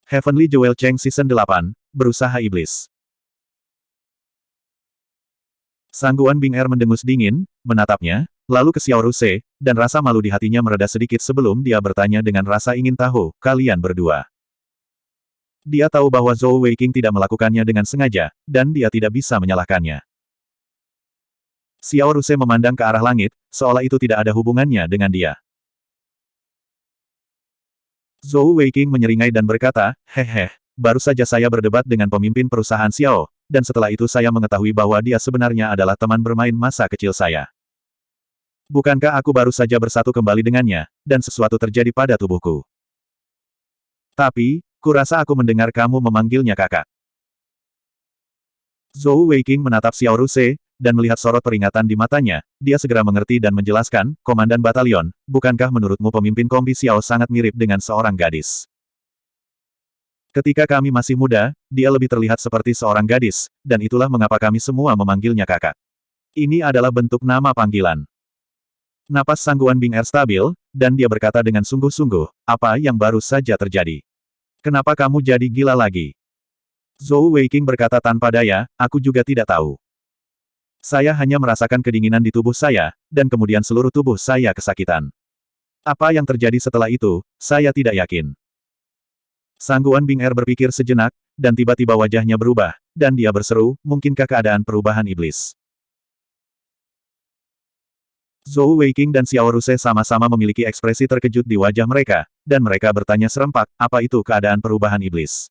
Heavenly Jewel Cheng Season 8, Berusaha Iblis. Sangguan Bing Er mendengus dingin, menatapnya, lalu ke Xiao Ruse, dan rasa malu di hatinya mereda sedikit sebelum dia bertanya dengan rasa ingin tahu, kalian berdua. Dia tahu bahwa Zhou Weiqing tidak melakukannya dengan sengaja, dan dia tidak bisa menyalahkannya. Xiao Ruse memandang ke arah langit, seolah itu tidak ada hubungannya dengan dia. Zhou Weiqing menyeringai dan berkata, "Hehe, baru saja saya berdebat dengan pemimpin perusahaan Xiao, dan setelah itu saya mengetahui bahwa dia sebenarnya adalah teman bermain masa kecil saya. Bukankah aku baru saja bersatu kembali dengannya, dan sesuatu terjadi pada tubuhku? Tapi, kurasa aku mendengar kamu memanggilnya kakak." Zhou Weiqing menatap Xiao Ruse, dan melihat sorot peringatan di matanya, dia segera mengerti dan menjelaskan, "Komandan Batalion, bukankah menurutmu pemimpin kompi Xiao sangat mirip dengan seorang gadis? Ketika kami masih muda, dia lebih terlihat seperti seorang gadis, dan itulah mengapa kami semua memanggilnya kakak. Ini adalah bentuk nama panggilan." Napas Sangguan Bing Er stabil, dan dia berkata dengan sungguh-sungguh, "Apa yang baru saja terjadi? Kenapa kamu jadi gila lagi?" Zhou Weiqing berkata tanpa daya, "Aku juga tidak tahu. Saya hanya merasakan kedinginan di tubuh saya, dan kemudian seluruh tubuh saya kesakitan. Apa yang terjadi setelah itu, saya tidak yakin." Sangguan Bing Er berpikir sejenak, dan tiba-tiba wajahnya berubah, dan dia berseru, "Mungkinkah keadaan perubahan iblis?" Zhou Weiqing dan Xiao Ruse sama-sama memiliki ekspresi terkejut di wajah mereka, dan mereka bertanya serempak, "Apa itu keadaan perubahan iblis?"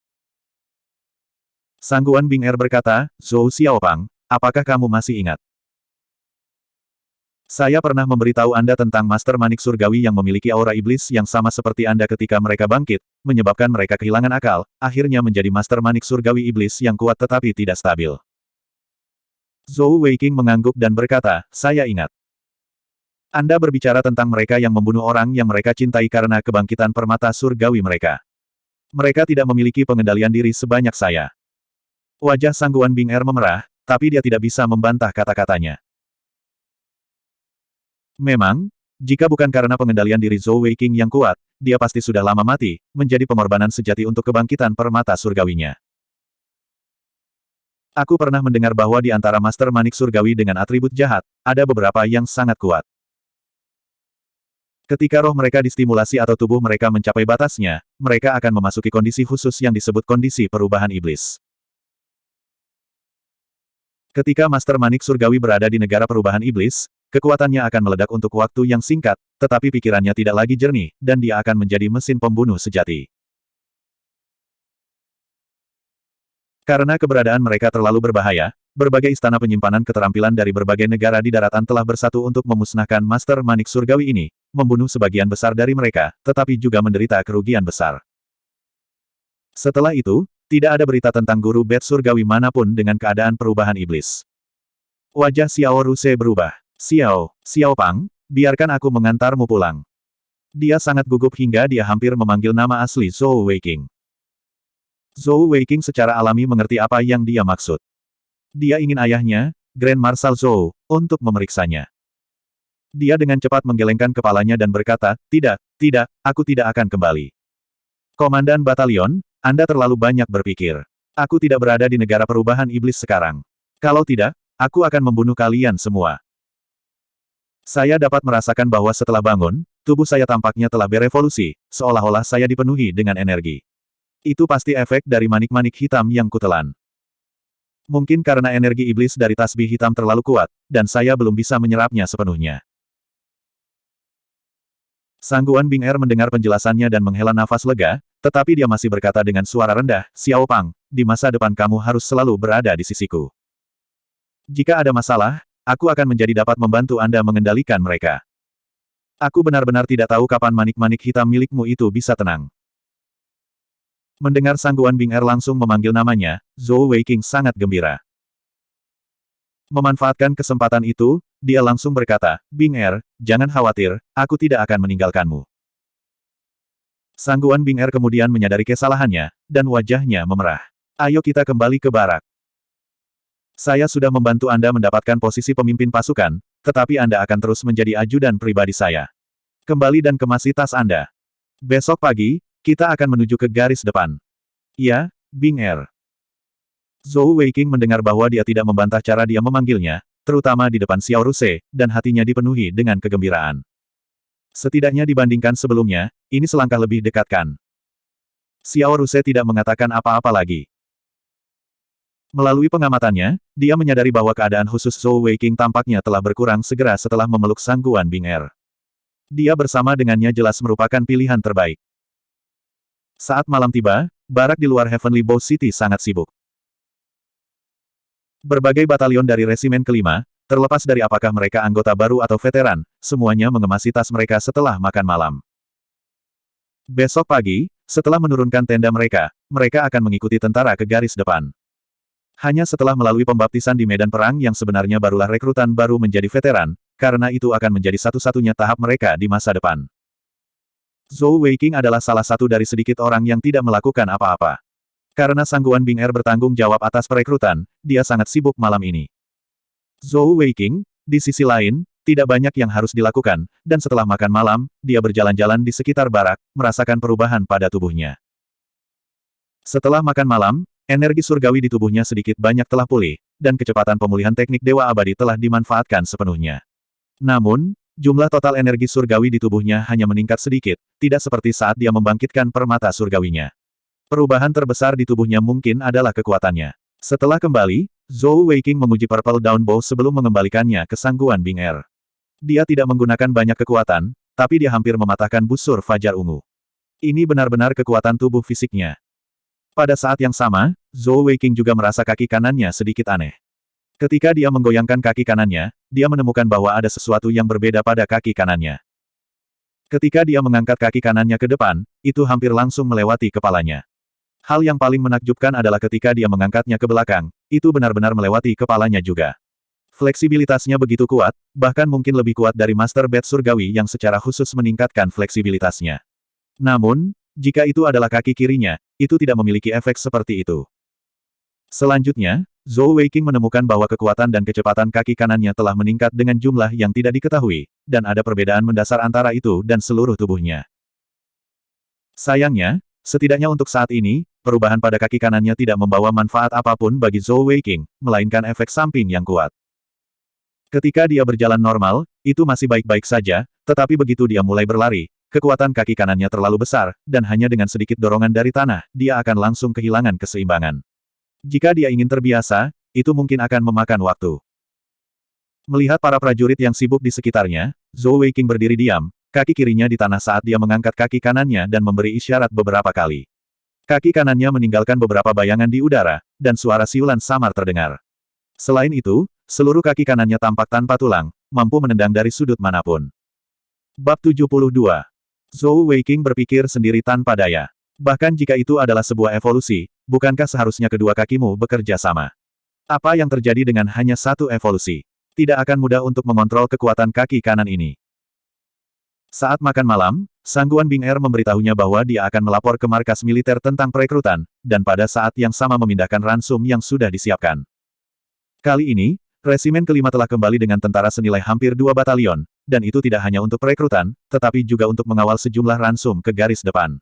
Sangguan Bing Er berkata, "Zhou Xiaopang, apakah kamu masih ingat? Saya pernah memberitahu Anda tentang Master Manik Surgawi yang memiliki aura iblis yang sama seperti Anda ketika mereka bangkit, menyebabkan mereka kehilangan akal, akhirnya menjadi Master Manik Surgawi iblis yang kuat tetapi tidak stabil." Zhou Weiqing mengangguk dan berkata, "Saya ingat. Anda berbicara tentang mereka yang membunuh orang yang mereka cintai karena kebangkitan permata surgawi mereka. Mereka tidak memiliki pengendalian diri sebanyak saya." Wajah Sangguan Bing Er memerah, tapi dia tidak bisa membantah kata-katanya. Memang, jika bukan karena pengendalian diri Zhou Weiqing yang kuat, dia pasti sudah lama mati, menjadi pengorbanan sejati untuk kebangkitan permata surgawinya. Aku pernah mendengar bahwa di antara Master Manik Surgawi dengan atribut jahat, ada beberapa yang sangat kuat. Ketika roh mereka distimulasi atau tubuh mereka mencapai batasnya, mereka akan memasuki kondisi khusus yang disebut kondisi perubahan iblis. Ketika Master Manik Surgawi berada di negara perubahan iblis, kekuatannya akan meledak untuk waktu yang singkat, tetapi pikirannya tidak lagi jernih, dan dia akan menjadi mesin pembunuh sejati. Karena keberadaan mereka terlalu berbahaya, berbagai istana penyimpanan keterampilan dari berbagai negara di daratan telah bersatu untuk memusnahkan Master Manik Surgawi ini, membunuh sebagian besar dari mereka, tetapi juga menderita kerugian besar. Setelah itu, tidak ada berita tentang guru bed surgawi manapun dengan keadaan perubahan iblis. Wajah Xiao Ruse berubah. Xiaopang, biarkan aku mengantarmu pulang." Dia sangat gugup hingga dia hampir memanggil nama asli Zhou Weiqing. Zhou Weiqing secara alami mengerti apa yang dia maksud. Dia ingin ayahnya, Grand Marshal Zhou, untuk memeriksanya. Dia dengan cepat menggelengkan kepalanya dan berkata, "Tidak, aku tidak akan kembali. Komandan Batalion, Anda terlalu banyak berpikir. Aku tidak berada di negara perubahan iblis sekarang. Kalau tidak, aku akan membunuh kalian semua. Saya dapat merasakan bahwa setelah bangun, tubuh saya tampaknya telah berevolusi, seolah-olah saya dipenuhi dengan energi. Itu pasti efek dari manik-manik hitam yang kutelan. Mungkin karena energi iblis dari tasbih hitam terlalu kuat, dan saya belum bisa menyerapnya sepenuhnya." Sangguan Bing Er mendengar penjelasannya dan menghela nafas lega, tetapi dia masih berkata dengan suara rendah, "Xiaopang, di masa depan kamu harus selalu berada di sisiku. Jika ada masalah, aku akan menjadi dapat membantu Anda mengendalikan mereka. Aku benar-benar tidak tahu kapan manik-manik hitam milikmu itu bisa tenang." Mendengar Sangguan Bing Er langsung memanggil namanya, Zhou Weiqing sangat gembira. Memanfaatkan kesempatan itu, dia langsung berkata, "Bing Er, jangan khawatir, aku tidak akan meninggalkanmu." Sangguan Bing Er kemudian menyadari kesalahannya, dan wajahnya memerah. "Ayo kita kembali ke barak. Saya sudah membantu Anda mendapatkan posisi pemimpin pasukan, tetapi Anda akan terus menjadi ajudan pribadi saya. Kembali dan kemasi tas Anda. Besok pagi, kita akan menuju ke garis depan." Ya, Bing Er. Zhou Weiqing mendengar bahwa dia tidak membantah cara dia memanggilnya, terutama di depan Xiao Ruse, dan hatinya dipenuhi dengan kegembiraan. Setidaknya dibandingkan sebelumnya, ini selangkah lebih dekat kan. Xiao Ruse tidak mengatakan apa-apa lagi. Melalui pengamatannya, dia menyadari bahwa keadaan khusus Zhou Weiqing tampaknya telah berkurang segera setelah memeluk Sangguan Bing Er. Dia bersama dengannya jelas merupakan pilihan terbaik. Saat malam tiba, barak di luar Heavenly Bow City sangat sibuk. Berbagai batalion dari resimen kelima, terlepas dari apakah mereka anggota baru atau veteran, semuanya mengemasi tas mereka setelah makan malam. Besok pagi, setelah menurunkan tenda mereka akan mengikuti tentara ke garis depan. Hanya setelah melalui pembaptisan di medan perang yang sebenarnya barulah rekrutan baru menjadi veteran, karena itu akan menjadi satu-satunya tahap mereka di masa depan. Zhou Weiqing adalah salah satu dari sedikit orang yang tidak melakukan apa-apa. Karena Sangguan Bing Er bertanggung jawab atas perekrutan, dia sangat sibuk malam ini. Zhou Weiqing, di sisi lain, tidak banyak yang harus dilakukan, dan setelah makan malam, dia berjalan-jalan di sekitar barak, merasakan perubahan pada tubuhnya. Setelah makan malam, energi surgawi di tubuhnya sedikit banyak telah pulih, dan kecepatan pemulihan teknik Dewa Abadi telah dimanfaatkan sepenuhnya. Namun, jumlah total energi surgawi di tubuhnya hanya meningkat sedikit, tidak seperti saat dia membangkitkan permata surgawinya. Perubahan terbesar di tubuhnya mungkin adalah kekuatannya. Setelah kembali, Zhou Weiqing menguji Purple Dawn Bow sebelum mengembalikannya ke Sangguan Bing Er. Dia tidak menggunakan banyak kekuatan, tapi dia hampir mematahkan busur Fajar Ungu. Ini benar-benar kekuatan tubuh fisiknya. Pada saat yang sama, Zhou Weiqing juga merasa kaki kanannya sedikit aneh. Ketika dia menggoyangkan kaki kanannya, dia menemukan bahwa ada sesuatu yang berbeda pada kaki kanannya. Ketika dia mengangkat kaki kanannya ke depan, itu hampir langsung melewati kepalanya. Hal yang paling menakjubkan adalah ketika dia mengangkatnya ke belakang, itu benar-benar melewati kepalanya juga. Fleksibilitasnya begitu kuat, bahkan mungkin lebih kuat dari Master Bat Surgawi yang secara khusus meningkatkan fleksibilitasnya. Namun, jika itu adalah kaki kirinya, itu tidak memiliki efek seperti itu. Selanjutnya, Zhou Weiqing menemukan bahwa kekuatan dan kecepatan kaki kanannya telah meningkat dengan jumlah yang tidak diketahui, dan ada perbedaan mendasar antara itu dan seluruh tubuhnya. Sayangnya, setidaknya untuk saat ini, perubahan pada kaki kanannya tidak membawa manfaat apapun bagi Zhou Weiqing, melainkan efek samping yang kuat. Ketika dia berjalan normal, itu masih baik-baik saja, tetapi begitu dia mulai berlari, kekuatan kaki kanannya terlalu besar, dan hanya dengan sedikit dorongan dari tanah, dia akan langsung kehilangan keseimbangan. Jika dia ingin terbiasa, itu mungkin akan memakan waktu. Melihat para prajurit yang sibuk di sekitarnya, Zhou Weiqing berdiri diam, kaki kirinya di tanah saat dia mengangkat kaki kanannya dan memberi isyarat beberapa kali. Kaki kanannya meninggalkan beberapa bayangan di udara, dan suara siulan samar terdengar. Selain itu, seluruh kaki kanannya tampak tanpa tulang, mampu menendang dari sudut manapun. Bab 72. Zhou Weiqing berpikir sendiri tanpa daya. Bahkan jika itu adalah sebuah evolusi, bukankah seharusnya kedua kakimu bekerja sama? Apa yang terjadi dengan hanya satu evolusi? Tidak akan mudah untuk mengontrol kekuatan kaki kanan ini. Saat makan malam, Sangguan Bing Er memberitahunya bahwa dia akan melapor ke markas militer tentang perekrutan, dan pada saat yang sama memindahkan ransum yang sudah disiapkan. Kali ini, resimen kelima telah kembali dengan tentara senilai hampir 2 batalion, dan itu tidak hanya untuk perekrutan, tetapi juga untuk mengawal sejumlah ransum ke garis depan.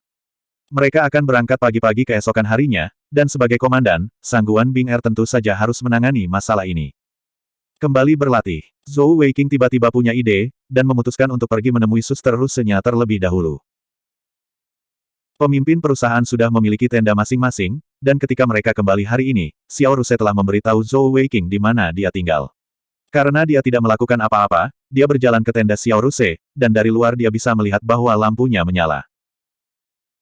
Mereka akan berangkat pagi-pagi keesokan harinya, dan sebagai komandan, Sangguan Bing Er tentu saja harus menangani masalah ini. Kembali berlatih, Zhou Weiqing tiba-tiba punya ide, dan memutuskan untuk pergi menemui suster rusenya terlebih dahulu. Pemimpin perusahaan sudah memiliki tenda masing-masing, dan ketika mereka kembali hari ini, Xiao Ruse telah memberitahu Zhou Weiqing di mana dia tinggal. Karena dia tidak melakukan apa-apa, dia berjalan ke tenda Xiao Ruse, dan dari luar dia bisa melihat bahwa lampunya menyala.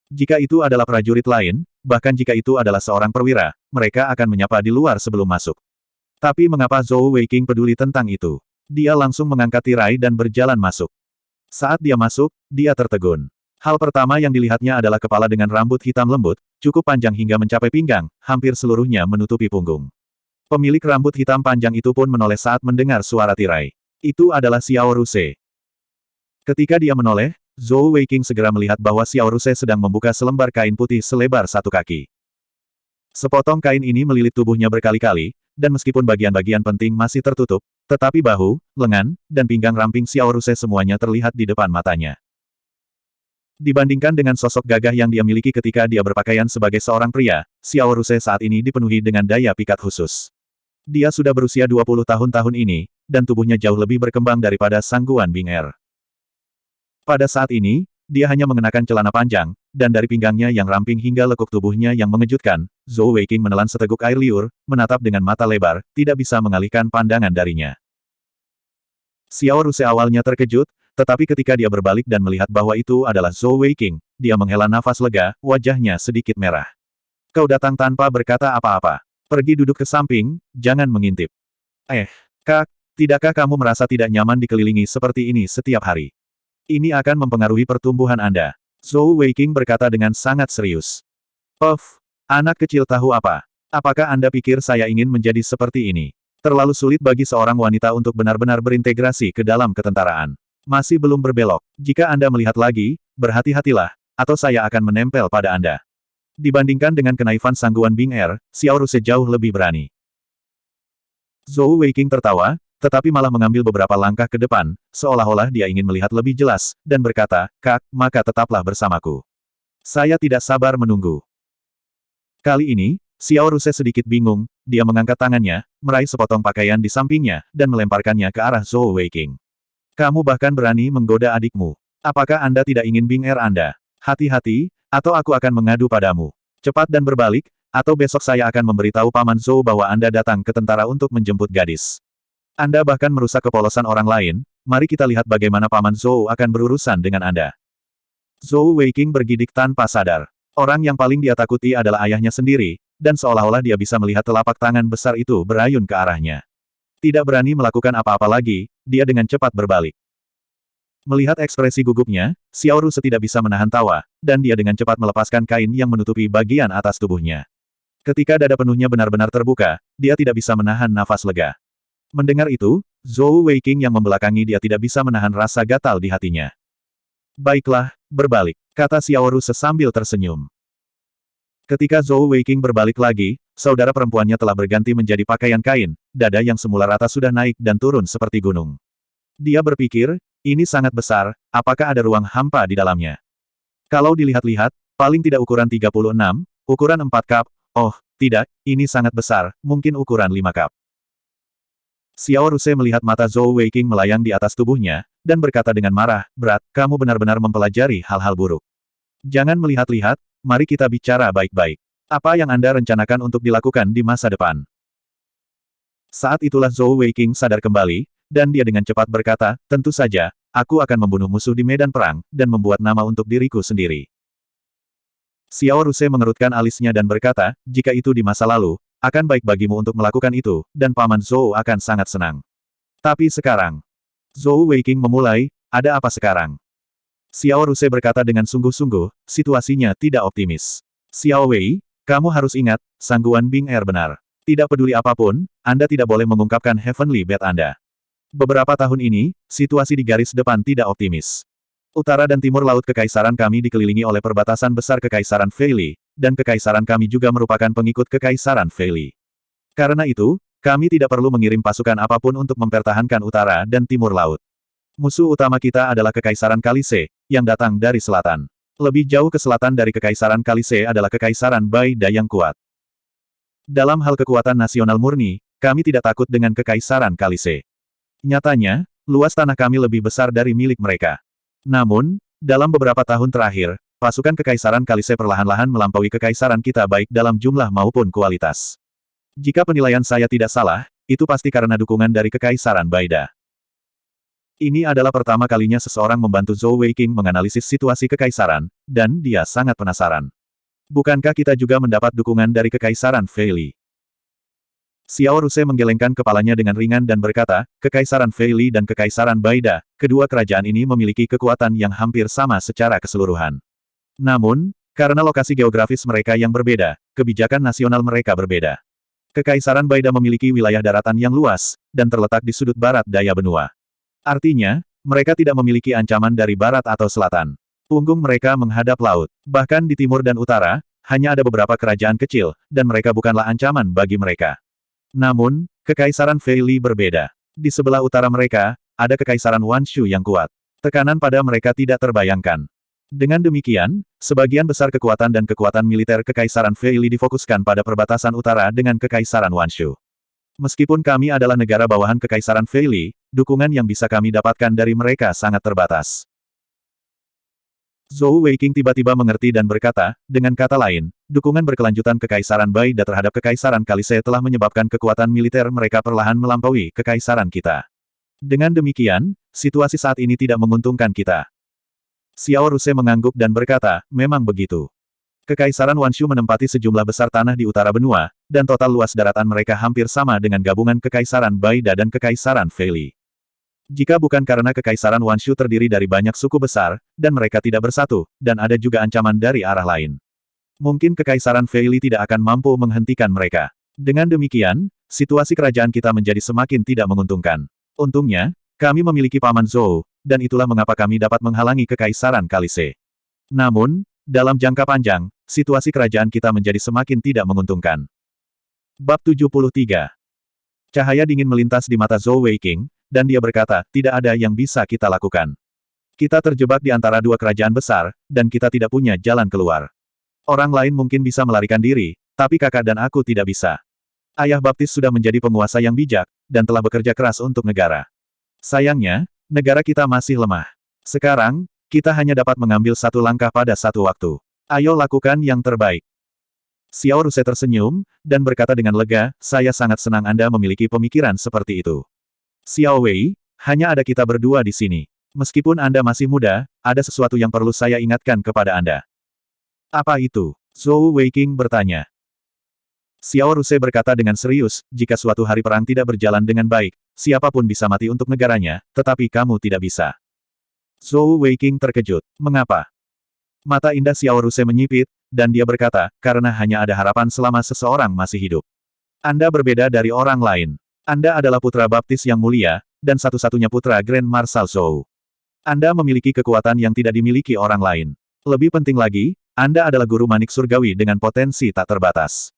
Jika itu adalah prajurit lain, bahkan jika itu adalah seorang perwira, mereka akan menyapa di luar sebelum masuk. Tapi mengapa Zhou Weiqing peduli tentang itu? Dia langsung mengangkat tirai dan berjalan masuk. Saat dia masuk, dia tertegun. Hal pertama yang dilihatnya adalah kepala dengan rambut hitam lembut, cukup panjang hingga mencapai pinggang, hampir seluruhnya menutupi punggung. Pemilik rambut hitam panjang itu pun menoleh saat mendengar suara tirai. Itu adalah Xiao Ruse. Ketika dia menoleh, Zhou Weiqing segera melihat bahwa Xiao Ruse sedang membuka selembar kain putih selebar 1 kaki. Sepotong kain ini melilit tubuhnya berkali-kali, dan meskipun bagian-bagian penting masih tertutup, tetapi bahu, lengan, dan pinggang ramping Xiao Ruse semuanya terlihat di depan matanya. Dibandingkan dengan sosok gagah yang dia miliki ketika dia berpakaian sebagai seorang pria, Xiao Ruse saat ini dipenuhi dengan daya pikat khusus. Dia sudah berusia 20 tahun ini, dan tubuhnya jauh lebih berkembang daripada Sang Guan Bing'er. Pada saat ini, dia hanya mengenakan celana panjang, dan dari pinggangnya yang ramping hingga lekuk tubuhnya yang mengejutkan, Zhou Weiqing menelan seteguk air liur, menatap dengan mata lebar, tidak bisa mengalihkan pandangan darinya. Xiao Ruse awalnya terkejut, tetapi ketika dia berbalik dan melihat bahwa itu adalah Zhou Weiqing, dia menghela nafas lega, wajahnya sedikit merah. Kau datang tanpa berkata apa-apa. Pergi duduk ke samping, jangan mengintip. Kak, tidakkah kamu merasa tidak nyaman dikelilingi seperti ini setiap hari? Ini akan mempengaruhi pertumbuhan Anda. Zhou Weiqing berkata dengan sangat serius. Anak kecil tahu apa? Apakah Anda pikir saya ingin menjadi seperti ini? Terlalu sulit bagi seorang wanita untuk benar-benar berintegrasi ke dalam ketentaraan. Masih belum berbelok. Jika Anda melihat lagi, berhati-hatilah, atau saya akan menempel pada Anda. Dibandingkan dengan kenaifan Sang Guan Bing'er, Xiao Ruse jauh lebih berani. Zhou Weiqing tertawa, tetapi malah mengambil beberapa langkah ke depan, seolah-olah dia ingin melihat lebih jelas, dan berkata, Kak, maka tetaplah bersamaku. Saya tidak sabar menunggu. Kali ini, Xiao Ruse sedikit bingung, dia mengangkat tangannya, meraih sepotong pakaian di sampingnya, dan melemparkannya ke arah Zhou Weiqing. Kamu bahkan berani menggoda adikmu. Apakah Anda tidak ingin Bing'er Anda? Hati-hati, atau aku akan mengadu padamu. Cepat dan berbalik, atau besok saya akan memberitahu Paman Zhou bahwa Anda datang ke tentara untuk menjemput gadis. Anda bahkan merusak kepolosan orang lain, mari kita lihat bagaimana Paman Zhou akan berurusan dengan Anda. Zhou Weiqing bergidik tanpa sadar. Orang yang paling dia takuti adalah ayahnya sendiri, dan seolah-olah dia bisa melihat telapak tangan besar itu berayun ke arahnya. Tidak berani melakukan apa-apa lagi, dia dengan cepat berbalik. Melihat ekspresi gugupnya, Xiao Ruse tidak bisa menahan tawa, dan dia dengan cepat melepaskan kain yang menutupi bagian atas tubuhnya. Ketika dada penuhnya benar-benar terbuka, dia tidak bisa menahan nafas lega. Mendengar itu, Zhou Weiqing yang membelakangi dia tidak bisa menahan rasa gatal di hatinya. Baiklah, berbalik, kata Xiao Ruse sambil tersenyum. Ketika Zhou Weiqing berbalik lagi, saudara perempuannya telah berganti menjadi pakaian kain, dada yang semula rata sudah naik dan turun seperti gunung. Dia berpikir, ini sangat besar, apakah ada ruang hampa di dalamnya? Kalau dilihat-lihat, paling tidak ukuran 36, ukuran 4 cup, oh, tidak, ini sangat besar, mungkin ukuran 5 cup. Xiao Ruse melihat mata Zhou Weiqing melayang di atas tubuhnya, dan berkata dengan marah, berat, kamu benar-benar mempelajari hal-hal buruk. Jangan melihat-lihat, mari kita bicara baik-baik. Apa yang Anda rencanakan untuk dilakukan di masa depan? Saat itulah Zhou Weiqing sadar kembali, dan dia dengan cepat berkata, tentu saja, aku akan membunuh musuh di medan perang, dan membuat nama untuk diriku sendiri. Xiao Ruse mengerutkan alisnya dan berkata, jika itu di masa lalu, akan baik bagimu untuk melakukan itu, dan Paman Zhou akan sangat senang. Tapi sekarang, Zhou Weiqing memulai, ada apa sekarang? Xiao Ruse berkata dengan sungguh-sungguh, situasinya tidak optimis. Xiao Wei, kamu harus ingat, Sang Guan Bing'er benar. Tidak peduli apapun, Anda tidak boleh mengungkapkan Heavenly Bet Anda. Beberapa tahun ini, situasi di garis depan tidak optimis. Utara dan timur laut kekaisaran kami dikelilingi oleh perbatasan besar kekaisaran Fei Li, dan kekaisaran kami juga merupakan pengikut kekaisaran Fei Li. Karena itu, kami tidak perlu mengirim pasukan apapun untuk mempertahankan utara dan timur laut. Musuh utama kita adalah Kekaisaran Kalise, yang datang dari selatan. Lebih jauh ke selatan dari Kekaisaran Kalise adalah Kekaisaran Baida yang kuat. Dalam hal kekuatan nasional murni, kami tidak takut dengan Kekaisaran Kalise. Nyatanya, luas tanah kami lebih besar dari milik mereka. Namun, dalam beberapa tahun terakhir, pasukan Kekaisaran Kalise perlahan-lahan melampaui Kekaisaran kita baik dalam jumlah maupun kualitas. Jika penilaian saya tidak salah, itu pasti karena dukungan dari Kekaisaran Baida. Ini adalah pertama kalinya seseorang membantu Zhou Weiqing menganalisis situasi kekaisaran, dan dia sangat penasaran. Bukankah kita juga mendapat dukungan dari Kekaisaran Fei Li? Xiao Ruse menggelengkan kepalanya dengan ringan dan berkata, Kekaisaran Fei Li dan Kekaisaran Baida, kedua kerajaan ini memiliki kekuatan yang hampir sama secara keseluruhan. Namun, karena lokasi geografis mereka yang berbeda, kebijakan nasional mereka berbeda. Kekaisaran Baida memiliki wilayah daratan yang luas, dan terletak di sudut barat daya benua. Artinya, mereka tidak memiliki ancaman dari barat atau selatan. Punggung mereka menghadap laut. Bahkan di timur dan utara, hanya ada beberapa kerajaan kecil, dan mereka bukanlah ancaman bagi mereka. Namun, Kekaisaran Fei Li berbeda. Di sebelah utara mereka, ada Kekaisaran Wanshu yang kuat. Tekanan pada mereka tidak terbayangkan. Dengan demikian, sebagian besar kekuatan dan kekuatan militer Kekaisaran Feili difokuskan pada perbatasan utara dengan Kekaisaran Wanshu. Meskipun kami adalah negara bawahan Kekaisaran Feili, dukungan yang bisa kami dapatkan dari mereka sangat terbatas. Zhou Weiqing tiba-tiba mengerti dan berkata, dengan kata lain, dukungan berkelanjutan Kekaisaran Baida terhadap Kekaisaran Kalise telah menyebabkan kekuatan militer mereka perlahan melampaui Kekaisaran kita. Dengan demikian, situasi saat ini tidak menguntungkan kita. Xiao Ruse mengangguk dan berkata, memang begitu. Kekaisaran Wanshu menempati sejumlah besar tanah di utara benua, dan total luas daratan mereka hampir sama dengan gabungan Kekaisaran Baida dan Kekaisaran Feili. Jika bukan karena Kekaisaran Wanshu terdiri dari banyak suku besar, dan mereka tidak bersatu, dan ada juga ancaman dari arah lain. Mungkin Kekaisaran Feili tidak akan mampu menghentikan mereka. Dengan demikian, situasi kerajaan kita menjadi semakin tidak menguntungkan. Untungnya, kami memiliki Paman Zhou, dan itulah mengapa kami dapat menghalangi Kekaisaran Kalise. Namun, dalam jangka panjang, situasi kerajaan kita menjadi semakin tidak menguntungkan. Bab 73. Cahaya dingin melintas di mata Zhou Weiqing, dan dia berkata, tidak ada yang bisa kita lakukan. Kita terjebak di antara dua kerajaan besar, dan kita tidak punya jalan keluar. Orang lain mungkin bisa melarikan diri, tapi kakak dan aku tidak bisa. Ayah baptis sudah menjadi penguasa yang bijak, dan telah bekerja keras untuk negara. Sayangnya, negara kita masih lemah. Sekarang, kita hanya dapat mengambil satu langkah pada satu waktu. Ayo lakukan yang terbaik. Xiao Ruse tersenyum, dan berkata dengan lega, saya sangat senang Anda memiliki pemikiran seperti itu. Xiao Wei, hanya ada kita berdua di sini. Meskipun Anda masih muda, ada sesuatu yang perlu saya ingatkan kepada Anda. Apa itu? Zhou Weiqing bertanya. Xiao Ruse berkata dengan serius, jika suatu hari perang tidak berjalan dengan baik, siapapun bisa mati untuk negaranya, tetapi kamu tidak bisa. Zhou Weiqing terkejut. Mengapa? Mata indah Xiao Ruse menyipit, dan dia berkata, karena hanya ada harapan selama seseorang masih hidup. Anda berbeda dari orang lain. Anda adalah putra baptis yang mulia, dan satu-satunya putra Grand Marshal Zhou. Anda memiliki kekuatan yang tidak dimiliki orang lain. Lebih penting lagi, Anda adalah guru manik surgawi dengan potensi tak terbatas.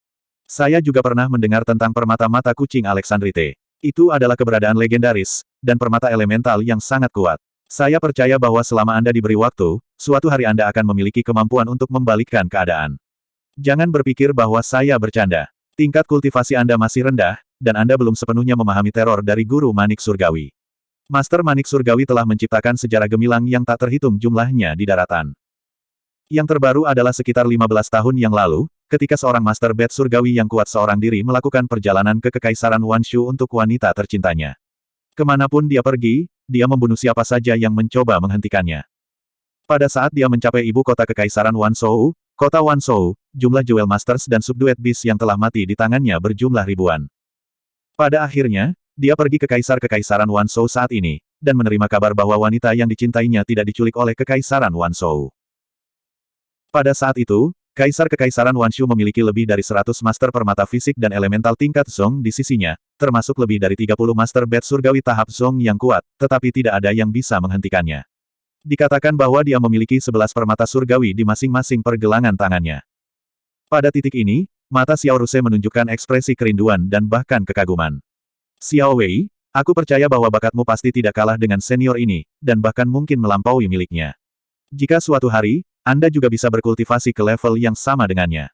Saya juga pernah mendengar tentang permata mata kucing Alexandrite. Itu adalah keberadaan legendaris, dan permata elemental yang sangat kuat. Saya percaya bahwa selama Anda diberi waktu, suatu hari Anda akan memiliki kemampuan untuk membalikkan keadaan. Jangan berpikir bahwa saya bercanda. Tingkat kultivasi Anda masih rendah, dan Anda belum sepenuhnya memahami teror dari guru manik surgawi. Master manik surgawi telah menciptakan sejarah gemilang yang tak terhitung jumlahnya di daratan. Yang terbaru adalah sekitar 15 tahun yang lalu, ketika seorang master bat surgawi yang kuat seorang diri melakukan perjalanan ke Kekaisaran Wanshu untuk wanita tercintanya. Kemanapun dia pergi, dia membunuh siapa saja yang mencoba menghentikannya. Pada saat dia mencapai ibu kota Kekaisaran Wanshou, kota Wanshou, jumlah Jewel Masters dan subduet Beast yang telah mati di tangannya berjumlah ribuan. Pada akhirnya, dia pergi ke Kekaisaran Wanshou saat ini, dan menerima kabar bahwa wanita yang dicintainya tidak diculik oleh Kekaisaran Wanshou. Pada saat itu, Kekaisaran Wanshu memiliki lebih dari 100 master permata fisik dan elemental tingkat Zong di sisinya, termasuk lebih dari 30 master bat surgawi tahap Zong yang kuat, tetapi tidak ada yang bisa menghentikannya. Dikatakan bahwa dia memiliki 11 permata surgawi di masing-masing pergelangan tangannya. Pada titik ini, mata Xiao Ruse menunjukkan ekspresi kerinduan dan bahkan kekaguman. Xiao Wei, aku percaya bahwa bakatmu pasti tidak kalah dengan senior ini, dan bahkan mungkin melampaui miliknya. Jika suatu hari, Anda juga bisa berkultivasi ke level yang sama dengannya.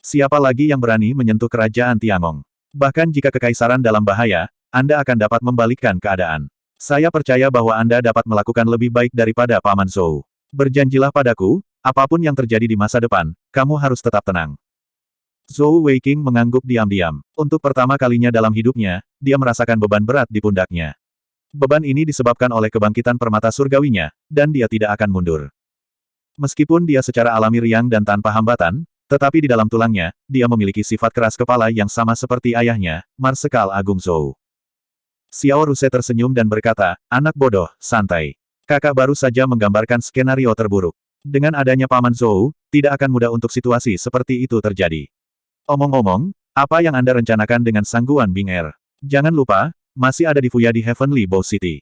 Siapa lagi yang berani menyentuh kerajaan Tiangong? Bahkan jika kekaisaran dalam bahaya, Anda akan dapat membalikkan keadaan. Saya percaya bahwa Anda dapat melakukan lebih baik daripada Paman Zhou. Berjanjilah padaku, apapun yang terjadi di masa depan, kamu harus tetap tenang. Zhou Weiqing mengangguk diam-diam. Untuk pertama kalinya dalam hidupnya, dia merasakan beban berat di pundaknya. Beban ini disebabkan oleh kebangkitan permata surgawinya, dan dia tidak akan mundur. Meskipun dia secara alami riang dan tanpa hambatan, tetapi di dalam tulangnya, dia memiliki sifat keras kepala yang sama seperti ayahnya, Marsekal Agung Zhou. Xiao Ruse tersenyum dan berkata, anak bodoh, santai. Kakak baru saja menggambarkan skenario terburuk. Dengan adanya Paman Zhou, tidak akan mudah untuk situasi seperti itu terjadi. Omong-omong, apa yang Anda rencanakan dengan Sangguan Bing Er? Jangan lupa, masih ada di Fuya di Heavenly Bow City.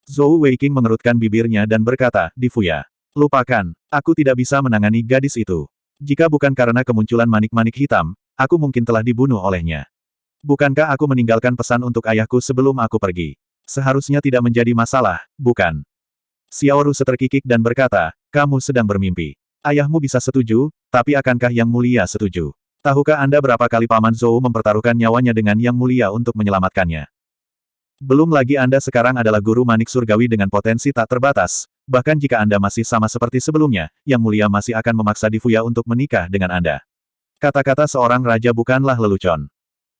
Zhou Weiqing mengerutkan bibirnya dan berkata, di Fuya. Lupakan, aku tidak bisa menangani gadis itu. Jika bukan karena kemunculan manik-manik hitam, aku mungkin telah dibunuh olehnya. Bukankah aku meninggalkan pesan untuk ayahku sebelum aku pergi? Seharusnya tidak menjadi masalah, bukan? Xiao Ruse terkikik dan berkata, kamu sedang bermimpi. Ayahmu bisa setuju, tapi akankah Yang Mulia setuju? Tahukah Anda berapa kali Paman Zhou mempertaruhkan nyawanya dengan Yang Mulia untuk menyelamatkannya? Belum lagi Anda sekarang adalah guru manik surgawi dengan potensi tak terbatas, bahkan jika Anda masih sama seperti sebelumnya, Yang Mulia masih akan memaksa Difuya untuk menikah dengan Anda. Kata-kata seorang raja bukanlah lelucon.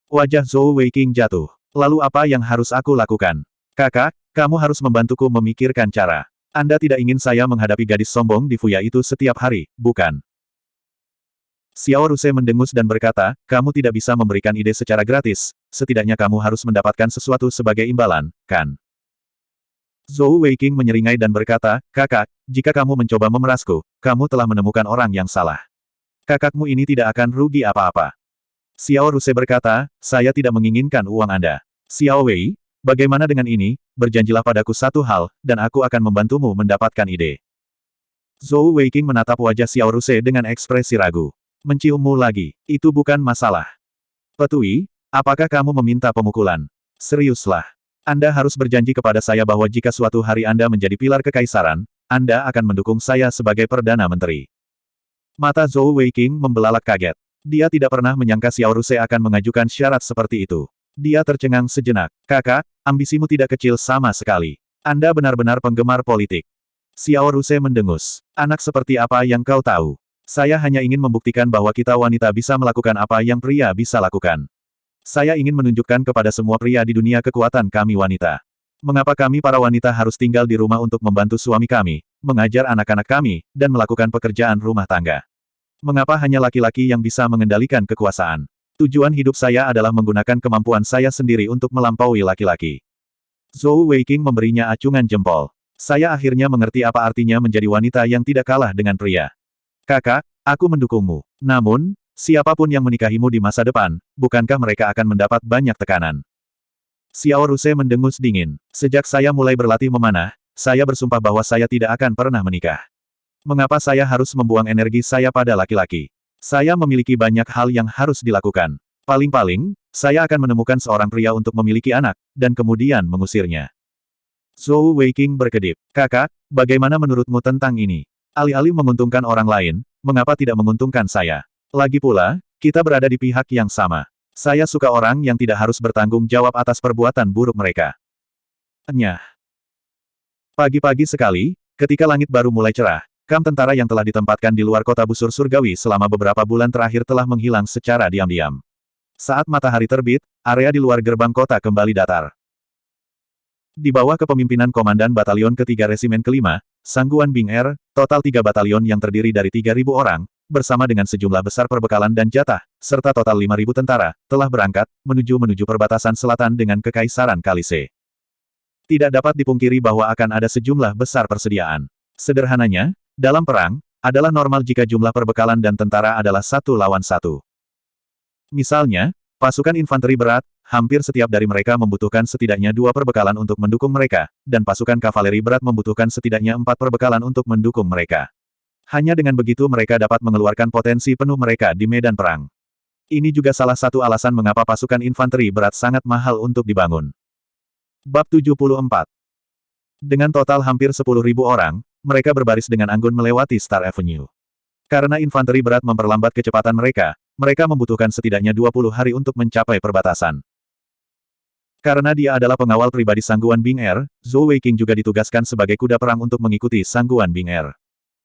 Wajah Zhou Weiqing jatuh. Lalu apa yang harus aku lakukan? Kakak, kamu harus membantuku memikirkan cara. Anda tidak ingin saya menghadapi gadis sombong Difuya itu setiap hari, bukan? Xiao Ruse mendengus dan berkata, kamu tidak bisa memberikan ide secara gratis, setidaknya kamu harus mendapatkan sesuatu sebagai imbalan, kan? Zhou Weiqing menyeringai dan berkata, kakak, jika kamu mencoba memerasku, kamu telah menemukan orang yang salah. Kakakmu ini tidak akan rugi apa-apa. Xiao Ruse berkata, saya tidak menginginkan uang Anda. Xiao Wei, bagaimana dengan ini, berjanjilah padaku satu hal, dan aku akan membantumu mendapatkan ide. Zhou Weiqing menatap wajah Xiao Ruse dengan ekspresi ragu. Menciummu lagi, itu bukan masalah. Petui, apakah kamu meminta pemukulan? Seriuslah. Anda harus berjanji kepada saya bahwa jika suatu hari Anda menjadi pilar kekaisaran, Anda akan mendukung saya sebagai Perdana Menteri. Mata Zhou Weiqing membelalak kaget. Dia tidak pernah menyangka Xiao Ruse akan mengajukan syarat seperti itu. Dia tercengang sejenak. Kakak, ambisimu tidak kecil sama sekali. Anda benar-benar penggemar politik. Xiao Ruse mendengus. Anak seperti apa yang kau tahu? Saya hanya ingin membuktikan bahwa kita wanita bisa melakukan apa yang pria bisa lakukan. Saya ingin menunjukkan kepada semua pria di dunia kekuatan kami wanita. Mengapa kami para wanita harus tinggal di rumah untuk membantu suami kami, mengajar anak-anak kami, dan melakukan pekerjaan rumah tangga? Mengapa hanya laki-laki yang bisa mengendalikan kekuasaan? Tujuan hidup saya adalah menggunakan kemampuan saya sendiri untuk melampaui laki-laki. Zhou Weiqing memberinya acungan jempol. Saya akhirnya mengerti apa artinya menjadi wanita yang tidak kalah dengan pria. Kakak, aku mendukungmu. Namun, siapapun yang menikahimu di masa depan, bukankah mereka akan mendapat banyak tekanan? Xiao Ruse mendengus dingin. Sejak saya mulai berlatih memanah, saya bersumpah bahwa saya tidak akan pernah menikah. Mengapa saya harus membuang energi saya pada laki-laki? Saya memiliki banyak hal yang harus dilakukan. Paling-paling, saya akan menemukan seorang pria untuk memiliki anak, dan kemudian mengusirnya. Zhou Weiqing berkedip. Kakak, bagaimana menurutmu tentang ini? Alih-alih menguntungkan orang lain, mengapa tidak menguntungkan saya? Lagi pula, kita berada di pihak yang sama. Saya suka orang yang tidak harus bertanggung jawab atas perbuatan buruk mereka. Enyah. Pagi-pagi sekali, ketika langit baru mulai cerah, kamp tentara yang telah ditempatkan di luar kota busur surgawi selama beberapa bulan terakhir telah menghilang secara diam-diam. Saat matahari terbit, area di luar gerbang kota kembali datar. Di bawah kepemimpinan Komandan Batalion Ketiga Resimen Kelima, Sangguan Bing Er, total 3 batalion yang terdiri dari 3.000 orang, bersama dengan sejumlah besar perbekalan dan jatah, serta total 5.000 tentara, telah berangkat, menuju perbatasan selatan dengan Kekaisaran Kalise. Tidak dapat dipungkiri bahwa akan ada sejumlah besar persediaan. Sederhananya, dalam perang, adalah normal jika jumlah perbekalan dan tentara adalah 1 lawan 1. Misalnya, pasukan infanteri berat, hampir setiap dari mereka membutuhkan setidaknya 2 perbekalan untuk mendukung mereka, dan pasukan kavaleri berat membutuhkan setidaknya 4 perbekalan untuk mendukung mereka. Hanya dengan begitu mereka dapat mengeluarkan potensi penuh mereka di medan perang. Ini juga salah satu alasan mengapa pasukan infanteri berat sangat mahal untuk dibangun. Bab 74. Dengan total hampir 10.000 orang, mereka berbaris dengan anggun melewati Star Avenue. Karena infanteri berat memperlambat kecepatan mereka, mereka membutuhkan setidaknya 20 hari untuk mencapai perbatasan. Karena dia adalah pengawal pribadi Sangguan Bing Er, Zhou Weiqing juga ditugaskan sebagai kuda perang untuk mengikuti Sangguan Bing Er.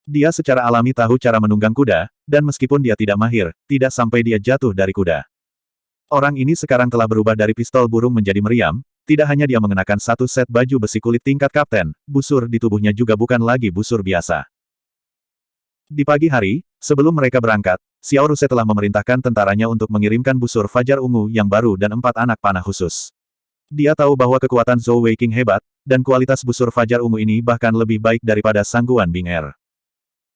Dia secara alami tahu cara menunggang kuda, dan meskipun dia tidak mahir, tidak sampai dia jatuh dari kuda. Orang ini sekarang telah berubah dari pistol burung menjadi meriam, tidak hanya dia mengenakan satu set baju besi kulit tingkat kapten, busur di tubuhnya juga bukan lagi busur biasa. Di pagi hari, sebelum mereka berangkat, Xiao Ruse telah memerintahkan tentaranya untuk mengirimkan busur Fajar Ungu yang baru dan 4 anak panah khusus. Dia tahu bahwa kekuatan Zhou Weiqing hebat, dan kualitas busur Fajar Ungu ini bahkan lebih baik daripada Sangguan Bing Er.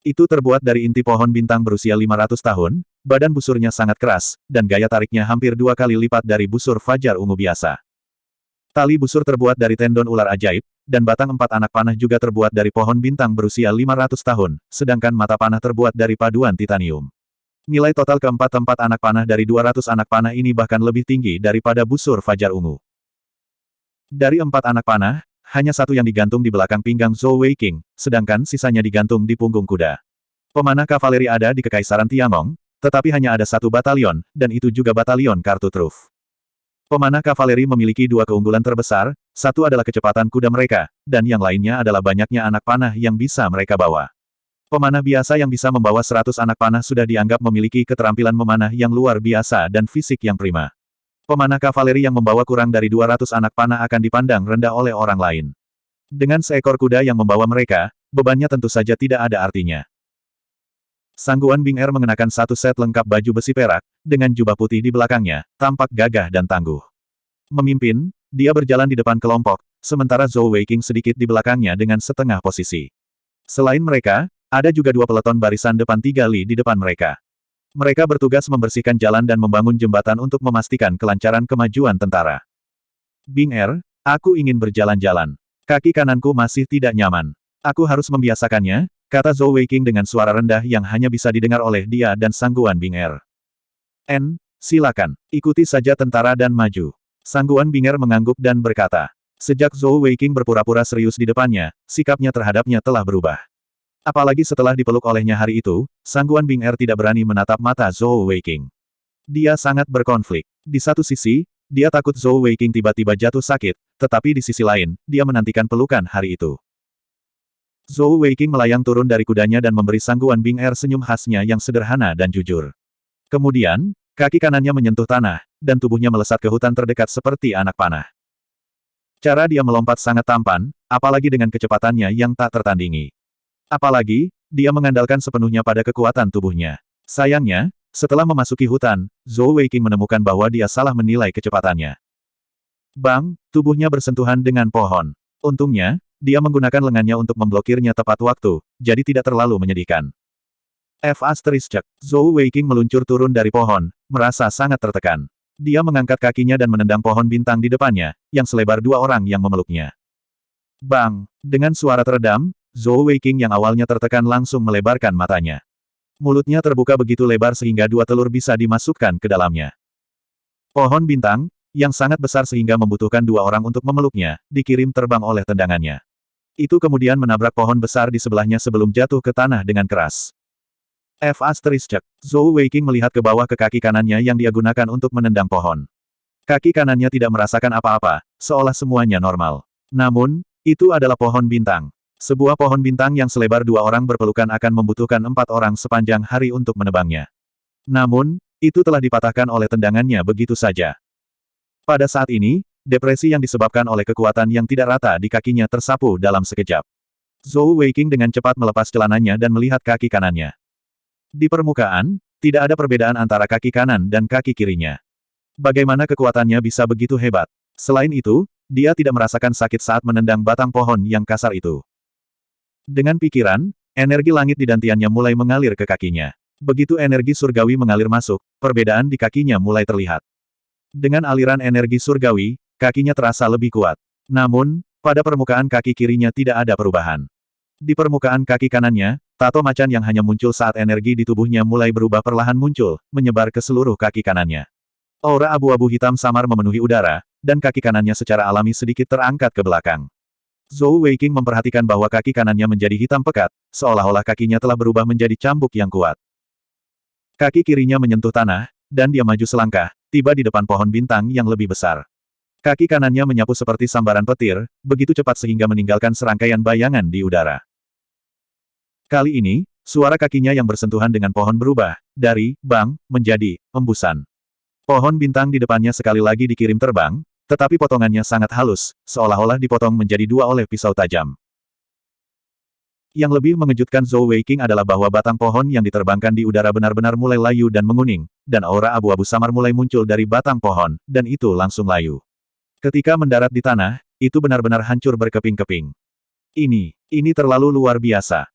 Itu terbuat dari inti pohon bintang berusia 500 tahun, badan busurnya sangat keras, dan gaya tariknya hampir 2 kali lipat dari busur Fajar Ungu biasa. Tali busur terbuat dari tendon ular ajaib, dan batang 4 anak panah juga terbuat dari pohon bintang berusia 500 tahun, sedangkan mata panah terbuat dari paduan titanium. Nilai total keempat-empat anak panah dari 200 anak panah ini bahkan lebih tinggi daripada busur Fajar Ungu. Dari 4 anak panah, hanya satu yang digantung di belakang pinggang Zhou Weiqing, sedangkan sisanya digantung di punggung kuda. Pemanah kavaleri ada di Kekaisaran Tiangong, tetapi hanya ada satu batalion, dan itu juga batalion kartu truf. Pemanah kavaleri memiliki dua keunggulan terbesar, satu adalah kecepatan kuda mereka, dan yang lainnya adalah banyaknya anak panah yang bisa mereka bawa. Pemanah biasa yang bisa membawa 100 anak panah sudah dianggap memiliki keterampilan memanah yang luar biasa dan fisik yang prima. Pemanah kavaleri yang membawa kurang dari 200 anak panah akan dipandang rendah oleh orang lain. Dengan seekor kuda yang membawa mereka, bebannya tentu saja tidak ada artinya. Sangguan Bing Er mengenakan satu set lengkap baju besi perak, dengan jubah putih di belakangnya, tampak gagah dan tangguh. Memimpin, dia berjalan di depan kelompok, sementara Zhou Weiqing sedikit di belakangnya dengan setengah posisi. Selain mereka, ada juga dua peleton barisan depan 3 li di depan mereka. Mereka bertugas membersihkan jalan dan membangun jembatan untuk memastikan kelancaran kemajuan tentara. Bing Er, aku ingin berjalan-jalan. Kaki kananku masih tidak nyaman. Aku harus membiasakannya, kata Zhou Weiqing dengan suara rendah yang hanya bisa didengar oleh dia dan Sangguan Bing Er. Silakan, ikuti saja tentara dan maju. Sangguan Bing Er mengangguk dan berkata. Sejak Zhou Weiqing berpura-pura serius di depannya, sikapnya terhadapnya telah berubah. Apalagi setelah dipeluk olehnya hari itu, Sangguan Bing Er tidak berani menatap mata Zhou Weiqing. Dia sangat berkonflik. Di satu sisi, dia takut Zhou Weiqing tiba-tiba jatuh sakit, tetapi di sisi lain, dia menantikan pelukan hari itu. Zhou Weiqing melayang turun dari kudanya dan memberi Sangguan Bing Er senyum khasnya yang sederhana dan jujur. Kemudian, kaki kanannya menyentuh tanah, dan tubuhnya melesat ke hutan terdekat seperti anak panah. Cara dia melompat sangat tampan, apalagi dengan kecepatannya yang tak tertandingi. Apalagi, dia mengandalkan sepenuhnya pada kekuatan tubuhnya. Sayangnya, setelah memasuki hutan, Zhou Weiqing menemukan bahwa dia salah menilai kecepatannya. Bang, tubuhnya bersentuhan dengan pohon. Untungnya, dia menggunakan lengannya untuk memblokirnya tepat waktu, jadi tidak terlalu menyedihkan. Zhou Weiqing meluncur turun dari pohon, merasa sangat tertekan. Dia mengangkat kakinya dan menendang pohon bintang di depannya, yang selebar 2 orang yang memeluknya. Bang! Dengan suara teredam, Zhou Weiqing yang awalnya tertekan langsung melebarkan matanya. Mulutnya terbuka begitu lebar sehingga 2 telur bisa dimasukkan ke dalamnya. Pohon bintang, yang sangat besar sehingga membutuhkan 2 orang untuk memeluknya, dikirim terbang oleh tendangannya. Itu kemudian menabrak pohon besar di sebelahnya sebelum jatuh ke tanah dengan keras. Zhou Weiqing melihat ke bawah ke kaki kanannya yang dia gunakan untuk menendang pohon. Kaki kanannya tidak merasakan apa-apa, seolah semuanya normal. Namun, itu adalah pohon bintang. Sebuah pohon bintang yang selebar 2 orang berpelukan akan membutuhkan 4 orang sepanjang hari untuk menebangnya. Namun, itu telah dipatahkan oleh tendangannya begitu saja. Pada saat ini, depresi yang disebabkan oleh kekuatan yang tidak rata di kakinya tersapu dalam sekejap. Zhou Weiqing dengan cepat melepas celananya dan melihat kaki kanannya. Di permukaan, tidak ada perbedaan antara kaki kanan dan kaki kirinya. Bagaimana kekuatannya bisa begitu hebat? Selain itu, dia tidak merasakan sakit saat menendang batang pohon yang kasar itu. Dengan pikiran, energi langit di dantiannya mulai mengalir ke kakinya. Begitu energi surgawi mengalir masuk, perbedaan di kakinya mulai terlihat. Dengan aliran energi surgawi, kakinya terasa lebih kuat. Namun, pada permukaan kaki kirinya tidak ada perubahan. Di permukaan kaki kanannya, tato macan yang hanya muncul saat energi di tubuhnya mulai berubah perlahan muncul, menyebar ke seluruh kaki kanannya. Aura abu-abu hitam samar memenuhi udara, dan kaki kanannya secara alami sedikit terangkat ke belakang. Zhou Weiqing memperhatikan bahwa kaki kanannya menjadi hitam pekat, seolah-olah kakinya telah berubah menjadi cambuk yang kuat. Kaki kirinya menyentuh tanah, dan dia maju selangkah, tiba di depan pohon bintang yang lebih besar. Kaki kanannya menyapu seperti sambaran petir, begitu cepat sehingga meninggalkan serangkaian bayangan di udara. Kali ini, suara kakinya yang bersentuhan dengan pohon berubah, dari bang menjadi embusan. Pohon bintang di depannya sekali lagi dikirim terbang, tetapi potongannya sangat halus, seolah-olah dipotong menjadi 2 oleh pisau tajam. Yang lebih mengejutkan Zhou Weiqing adalah bahwa batang pohon yang diterbangkan di udara benar-benar mulai layu dan menguning, dan aura abu-abu samar mulai muncul dari batang pohon, dan itu langsung layu. Ketika mendarat di tanah, itu benar-benar hancur berkeping-keping. Ini terlalu luar biasa.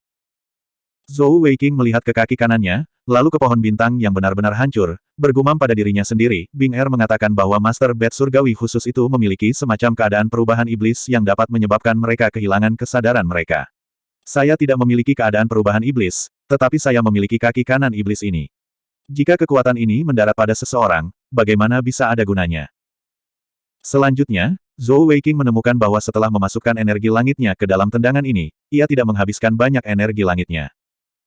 Zhou Weiqing melihat ke kaki kanannya, lalu ke pohon bintang yang benar-benar hancur, bergumam pada dirinya sendiri. Bing Er mengatakan bahwa Master Bat Surgawi khusus itu memiliki semacam keadaan perubahan iblis yang dapat menyebabkan mereka kehilangan kesadaran mereka. Saya tidak memiliki keadaan perubahan iblis, tetapi saya memiliki kaki kanan iblis ini. Jika kekuatan ini mendarat pada seseorang, bagaimana bisa ada gunanya? Selanjutnya, Zhou Weiqing menemukan bahwa setelah memasukkan energi langitnya ke dalam tendangan ini, ia tidak menghabiskan banyak energi langitnya.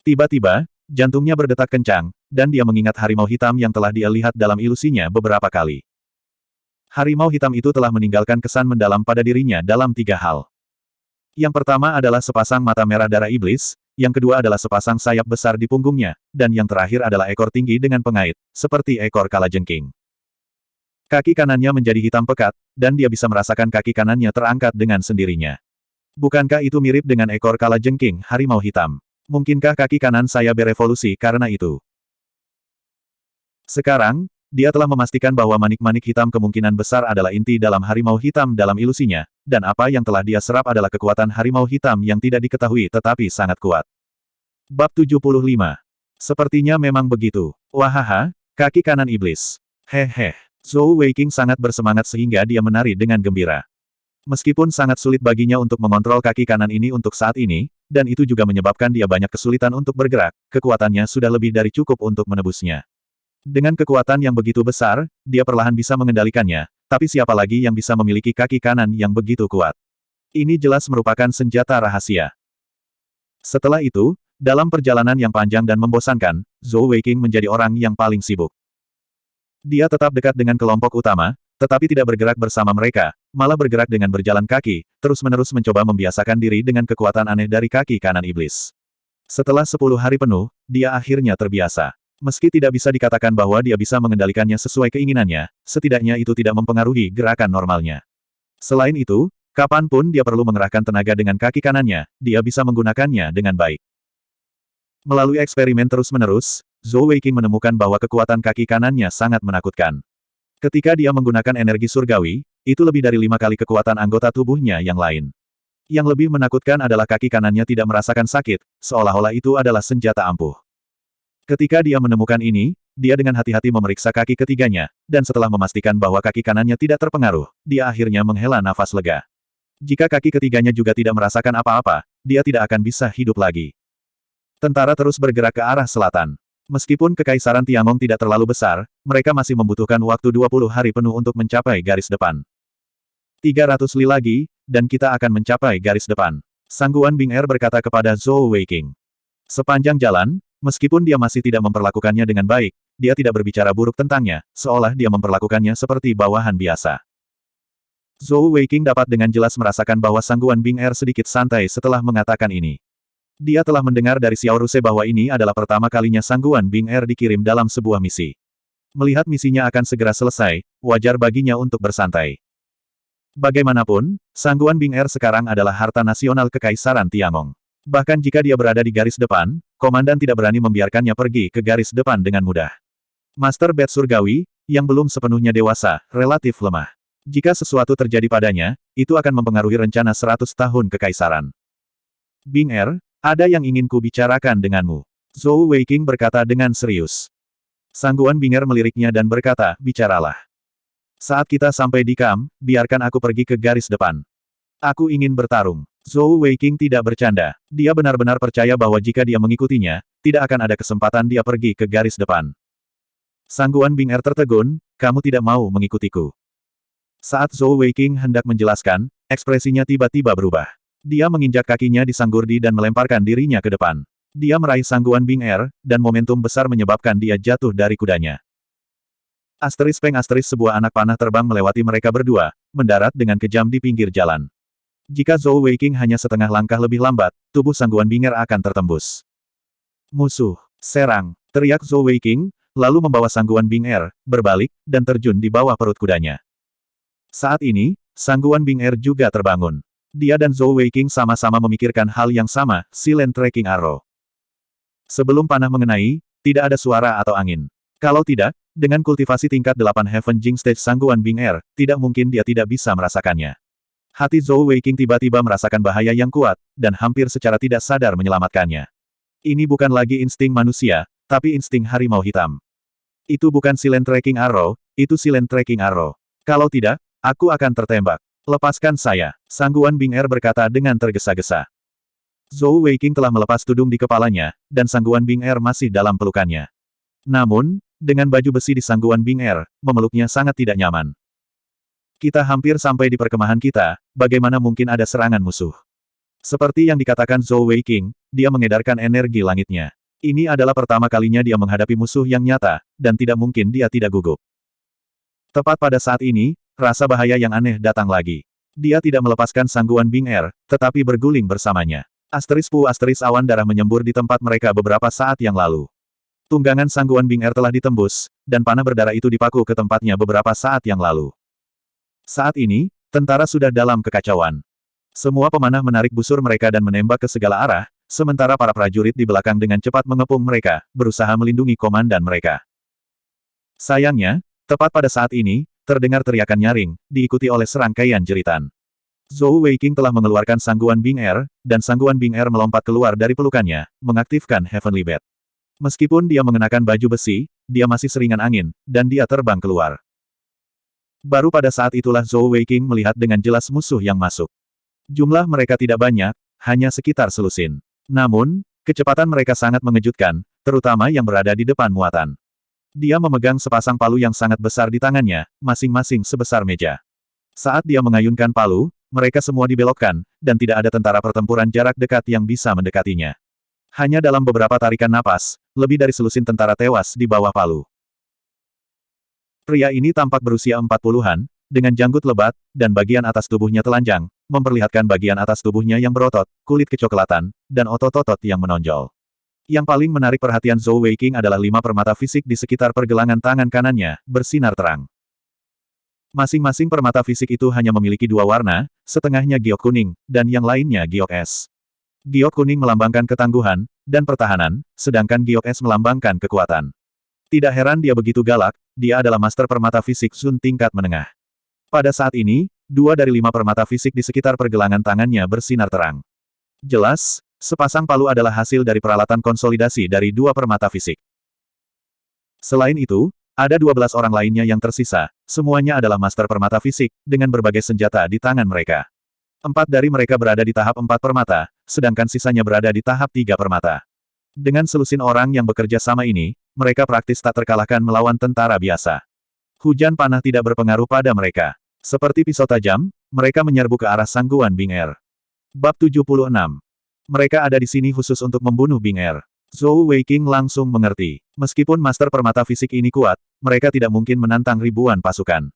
Tiba-tiba, jantungnya berdetak kencang, dan dia mengingat harimau hitam yang telah dia lihat dalam ilusinya beberapa kali. Harimau hitam itu telah meninggalkan kesan mendalam pada dirinya dalam 3 hal. Yang pertama adalah sepasang mata merah darah iblis, yang kedua adalah sepasang sayap besar di punggungnya, dan yang terakhir adalah ekor tinggi dengan pengait, seperti ekor kalajengking. Kaki kanannya menjadi hitam pekat, dan dia bisa merasakan kaki kanannya terangkat dengan sendirinya. Bukankah itu mirip dengan ekor kalajengking harimau hitam? Mungkinkah kaki kanan saya berevolusi karena itu? Sekarang, dia telah memastikan bahwa manik-manik hitam kemungkinan besar adalah inti dalam harimau hitam dalam ilusinya, dan apa yang telah dia serap adalah kekuatan harimau hitam yang tidak diketahui tetapi sangat kuat. Bab 75. Sepertinya memang begitu. Wahaha, kaki kanan iblis. Hehe. Zhou Weiqing sangat bersemangat sehingga dia menari dengan gembira. Meskipun sangat sulit baginya untuk mengontrol kaki kanan ini untuk saat ini, dan itu juga menyebabkan dia banyak kesulitan untuk bergerak, kekuatannya sudah lebih dari cukup untuk menebusnya. Dengan kekuatan yang begitu besar, dia perlahan bisa mengendalikannya, tapi siapa lagi yang bisa memiliki kaki kanan yang begitu kuat? Ini jelas merupakan senjata rahasia. Setelah itu, dalam perjalanan yang panjang dan membosankan, Zhou Weiqing menjadi orang yang paling sibuk. Dia tetap dekat dengan kelompok utama, tetapi tidak bergerak bersama mereka, malah bergerak dengan berjalan kaki, terus-menerus mencoba membiasakan diri dengan kekuatan aneh dari kaki kanan iblis. Setelah 10 hari penuh, dia akhirnya terbiasa. Meski tidak bisa dikatakan bahwa dia bisa mengendalikannya sesuai keinginannya, setidaknya itu tidak mempengaruhi gerakan normalnya. Selain itu, kapanpun dia perlu mengerahkan tenaga dengan kaki kanannya, dia bisa menggunakannya dengan baik. Melalui eksperimen terus-menerus, Zhou Weiqing menemukan bahwa kekuatan kaki kanannya sangat menakutkan. Ketika dia menggunakan energi surgawi, itu lebih dari 5 kali kekuatan anggota tubuhnya yang lain. Yang lebih menakutkan adalah kaki kanannya tidak merasakan sakit, seolah-olah itu adalah senjata ampuh. Ketika dia menemukan ini, dia dengan hati-hati memeriksa kaki ketiganya, dan setelah memastikan bahwa kaki kanannya tidak terpengaruh, dia akhirnya menghela nafas lega. Jika kaki ketiganya juga tidak merasakan apa-apa, dia tidak akan bisa hidup lagi. Tentara terus bergerak ke arah selatan. Meskipun Kekaisaran Tiangong tidak terlalu besar, mereka masih membutuhkan waktu 20 hari penuh untuk mencapai garis depan. 300 li lagi, dan kita akan mencapai garis depan. Sangguan Bing Er berkata kepada Zhou Weiqing. Sepanjang jalan, meskipun dia masih tidak memperlakukannya dengan baik, dia tidak berbicara buruk tentangnya, seolah dia memperlakukannya seperti bawahan biasa. Zhou Weiqing dapat dengan jelas merasakan bahwa Sangguan Bing Er sedikit santai setelah mengatakan ini. Dia telah mendengar dari Xiao Ruse bahwa ini adalah pertama kalinya Sangguan Bing Er dikirim dalam sebuah misi. Melihat misinya akan segera selesai, wajar baginya untuk bersantai. Bagaimanapun, Sangguan Bing Er sekarang adalah harta nasional Kekaisaran Tiangong. Bahkan jika dia berada di garis depan, komandan tidak berani membiarkannya pergi ke garis depan dengan mudah. Master Bat Surgawi, yang belum sepenuhnya dewasa, relatif lemah. Jika sesuatu terjadi padanya, itu akan mempengaruhi rencana 100 tahun Kekaisaran. Bing Er, ada yang ingin ku bicarakan denganmu. Zhou Weiqing berkata dengan serius. Sangguan Bing Er meliriknya dan berkata, bicaralah. Saat kita sampai di kamp, biarkan aku pergi ke garis depan. Aku ingin bertarung. Zhou Weiqing tidak bercanda. Dia benar-benar percaya bahwa jika dia mengikutinya, tidak akan ada kesempatan dia pergi ke garis depan. Sangguan Bing Er tertegun, kamu tidak mau mengikutiku. Saat Zhou Weiqing hendak menjelaskan, ekspresinya tiba-tiba berubah. Dia menginjak kakinya di Sanggurdi dan melemparkan dirinya ke depan. Dia meraih Sangguan Bing Er, dan momentum besar menyebabkan dia jatuh dari kudanya. Peng sebuah anak panah terbang melewati mereka berdua, mendarat dengan kejam di pinggir jalan. Jika Zhou Weiqing hanya setengah langkah lebih lambat, tubuh Sangguan Bing Er akan tertembus. Musuh, serang, teriak Zhou Weiqing, lalu membawa Sangguan Bing Er, berbalik, dan terjun di bawah perut kudanya. Saat ini, Sangguan Bing Er juga terbangun. Dia dan Zhou Weiqing sama-sama memikirkan hal yang sama, Silent Tracking Arrow. Sebelum panah mengenai, tidak ada suara atau angin. Kalau tidak, dengan kultivasi tingkat 8 Heaven Jing Stage Sangguan Bing Er, tidak mungkin dia tidak bisa merasakannya. Hati Zhou Weiqing tiba-tiba merasakan bahaya yang kuat, dan hampir secara tidak sadar menyelamatkannya. Ini bukan lagi insting manusia, tapi insting harimau hitam. Itu bukan Silent Tracking Arrow, itu Silent Tracking Arrow. Kalau tidak, aku akan tertembak. Lepaskan saya, Sangguan Bing Er berkata dengan tergesa-gesa. Zhou Weiqing telah melepas tudung di kepalanya, dan Sangguan Bing Er masih dalam pelukannya. Namun, dengan baju besi di Sangguan Bing Er, memeluknya sangat tidak nyaman. Kita hampir sampai di perkemahan kita, bagaimana mungkin ada serangan musuh? Seperti yang dikatakan Zhou Weiqing, dia mengedarkan energi langitnya. Ini adalah pertama kalinya dia menghadapi musuh yang nyata, dan tidak mungkin dia tidak gugup. Tepat pada saat ini, rasa bahaya yang aneh datang lagi. Dia tidak melepaskan sangguan Bing Er, tetapi berguling bersamanya. Asteris awan darah menyembur di tempat mereka beberapa saat yang lalu. Tunggangan sangguan Bing Er telah ditembus, dan panah berdarah itu dipaku ke tempatnya beberapa saat yang lalu. Saat ini, tentara sudah dalam kekacauan. Semua pemanah menarik busur mereka dan menembak ke segala arah, sementara para prajurit di belakang dengan cepat mengepung mereka, berusaha melindungi komandan mereka. Sayangnya, tepat pada saat ini, terdengar teriakan nyaring, diikuti oleh serangkaian jeritan. Zhou Weiqing telah mengeluarkan sangguan Bing Er, dan sangguan Bing Er melompat keluar dari pelukannya, mengaktifkan Heavenly Bat. Meskipun dia mengenakan baju besi, dia masih seringan angin, dan dia terbang keluar. Baru pada saat itulah Zhou Weiqing melihat dengan jelas musuh yang masuk. Jumlah mereka tidak banyak, hanya sekitar selusin. Namun, kecepatan mereka sangat mengejutkan, terutama yang berada di depan muatan. Dia memegang sepasang palu yang sangat besar di tangannya, masing-masing sebesar meja. Saat dia mengayunkan palu, mereka semua dibelokkan, dan tidak ada tentara pertempuran jarak dekat yang bisa mendekatinya. Hanya dalam beberapa tarikan napas, lebih dari selusin tentara tewas di bawah palu. Pria ini tampak berusia 40-an, dengan janggut lebat, dan bagian atas tubuhnya telanjang, memperlihatkan bagian atas tubuhnya yang berotot, kulit kecoklatan, dan otot-otot yang menonjol. Yang paling menarik perhatian Zhou Weiqing adalah 5 permata fisik di sekitar pergelangan tangan kanannya, bersinar terang. Masing-masing permata fisik itu hanya memiliki 2 warna, setengahnya giok kuning, dan yang lainnya giok es. Giok kuning melambangkan ketangguhan dan pertahanan, sedangkan giok es melambangkan kekuatan. Tidak heran dia begitu galak, dia adalah master permata fisik Sun tingkat menengah. Pada saat ini, 2 dari 5 permata fisik di sekitar pergelangan tangannya bersinar terang. Jelas, sepasang palu adalah hasil dari peralatan konsolidasi dari 2 permata fisik. Selain itu, ada 12 orang lainnya yang tersisa, semuanya adalah master permata fisik, dengan berbagai senjata di tangan mereka. 4 dari mereka berada di tahap 4 permata, sedangkan sisanya berada di tahap 3 permata. Dengan selusin orang yang bekerja sama ini, mereka praktis tak terkalahkan melawan tentara biasa. Hujan panah tidak berpengaruh pada mereka. Seperti pisau tajam, mereka menyerbu ke arah sangguan Bing Er. Bab 76. Mereka ada di sini khusus untuk membunuh Bing Er. Zhou Weiqing langsung mengerti. Meskipun master permata fisik ini kuat, mereka tidak mungkin menantang ribuan pasukan.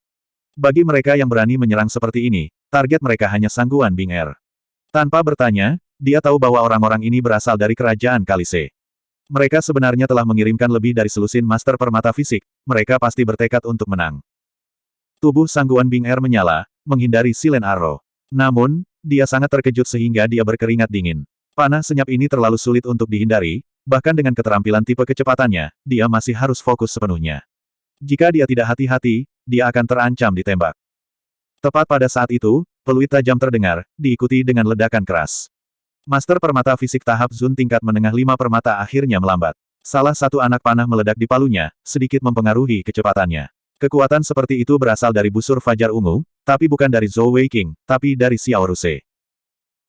Bagi mereka yang berani menyerang seperti ini, target mereka hanya sangguan Bing Er. Tanpa bertanya, dia tahu bahwa orang-orang ini berasal dari kerajaan Kalise. Mereka sebenarnya telah mengirimkan lebih dari selusin master permata fisik, mereka pasti bertekad untuk menang. Tubuh sangguan Bing Er menyala, menghindari silen arrow. Namun, dia sangat terkejut sehingga dia berkeringat dingin. Panah senyap ini terlalu sulit untuk dihindari, bahkan dengan keterampilan tipe kecepatannya, dia masih harus fokus sepenuhnya. Jika dia tidak hati-hati, dia akan terancam ditembak. Tepat pada saat itu, peluit tajam terdengar, diikuti dengan ledakan keras. Master permata fisik tahap Zun tingkat menengah 5 permata akhirnya melambat. Salah satu anak panah meledak di palunya, sedikit mempengaruhi kecepatannya. Kekuatan seperti itu berasal dari busur fajar ungu, tapi bukan dari Zhou Weiqing, tapi dari Xiao Ruse.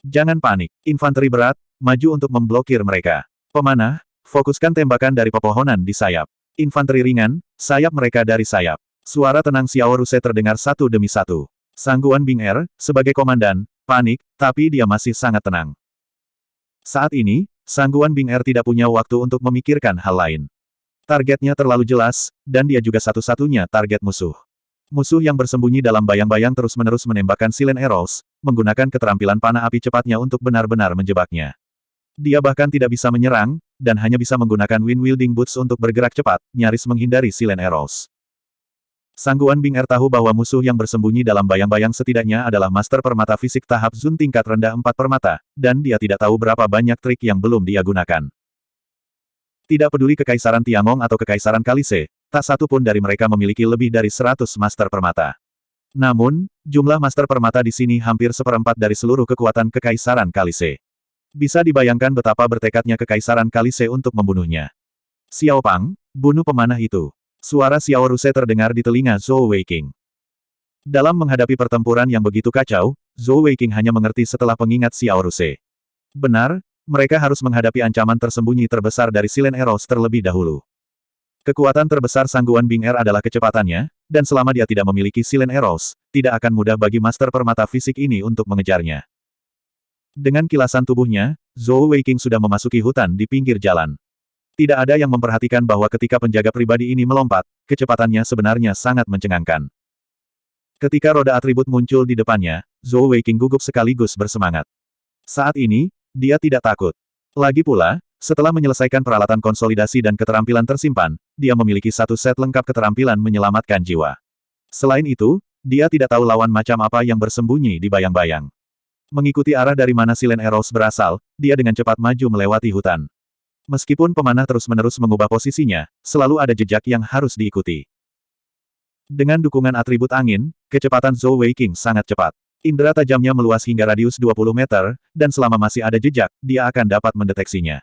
Jangan panik. Infanteri berat, maju untuk memblokir mereka. Pemanah, fokuskan tembakan dari pepohonan di sayap. Infanteri ringan, sayap mereka dari sayap. Suara tenang Xiao Ruse terdengar satu demi satu. Sangguan Bing Er, sebagai komandan, panik, tapi dia masih sangat tenang. Saat ini, sangguan Bing Er tidak punya waktu untuk memikirkan hal lain. Targetnya terlalu jelas, dan dia juga satu-satunya target musuh. Musuh yang bersembunyi dalam bayang-bayang terus-menerus menembakkan silen arrows, menggunakan keterampilan panah api cepatnya untuk benar-benar menjebaknya. Dia bahkan tidak bisa menyerang, dan hanya bisa menggunakan wind-wielding boots untuk bergerak cepat, nyaris menghindari silen arrows. Sangguan Bing Er tahu bahwa musuh yang bersembunyi dalam bayang-bayang setidaknya adalah master permata fisik tahap Zun tingkat rendah 4 permata, dan dia tidak tahu berapa banyak trik yang belum dia gunakan. Tidak peduli Kekaisaran Tiangong atau Kekaisaran Kalise, tak satu pun dari mereka memiliki lebih dari 100 master permata. Namun, jumlah master permata di sini hampir seperempat dari seluruh kekuatan Kekaisaran Kalise. Bisa dibayangkan betapa bertekadnya Kekaisaran Kalise untuk membunuhnya. Xiao Pang, bunuh pemanah itu. Suara Xiao Ruse terdengar di telinga Zhou Weiqing. Dalam menghadapi pertempuran yang begitu kacau, Zhou Weiqing hanya mengerti setelah pengingat Xiao Ruse. Benar, mereka harus menghadapi ancaman tersembunyi terbesar dari silen arrows terlebih dahulu. Kekuatan terbesar Sangguan Bing Er adalah kecepatannya, dan selama dia tidak memiliki Silent Arrows, tidak akan mudah bagi Master Permata Fisik ini untuk mengejarnya. Dengan kilasan tubuhnya, Zhou Weiqing sudah memasuki hutan di pinggir jalan. Tidak ada yang memperhatikan bahwa ketika penjaga pribadi ini melompat, kecepatannya sebenarnya sangat mencengangkan. Ketika roda atribut muncul di depannya, Zhou Weiqing gugup sekaligus bersemangat. Saat ini, dia tidak takut. Lagi pula, setelah menyelesaikan peralatan konsolidasi dan keterampilan tersimpan, dia memiliki satu set lengkap keterampilan menyelamatkan jiwa. Selain itu, dia tidak tahu lawan macam apa yang bersembunyi di bayang-bayang. Mengikuti arah dari mana Silent Arrows berasal, dia dengan cepat maju melewati hutan. Meskipun pemanah terus-menerus mengubah posisinya, selalu ada jejak yang harus diikuti. Dengan dukungan atribut angin, kecepatan Zhou Weiqing sangat cepat. Indera tajamnya meluas hingga radius 20 meter, dan selama masih ada jejak, dia akan dapat mendeteksinya.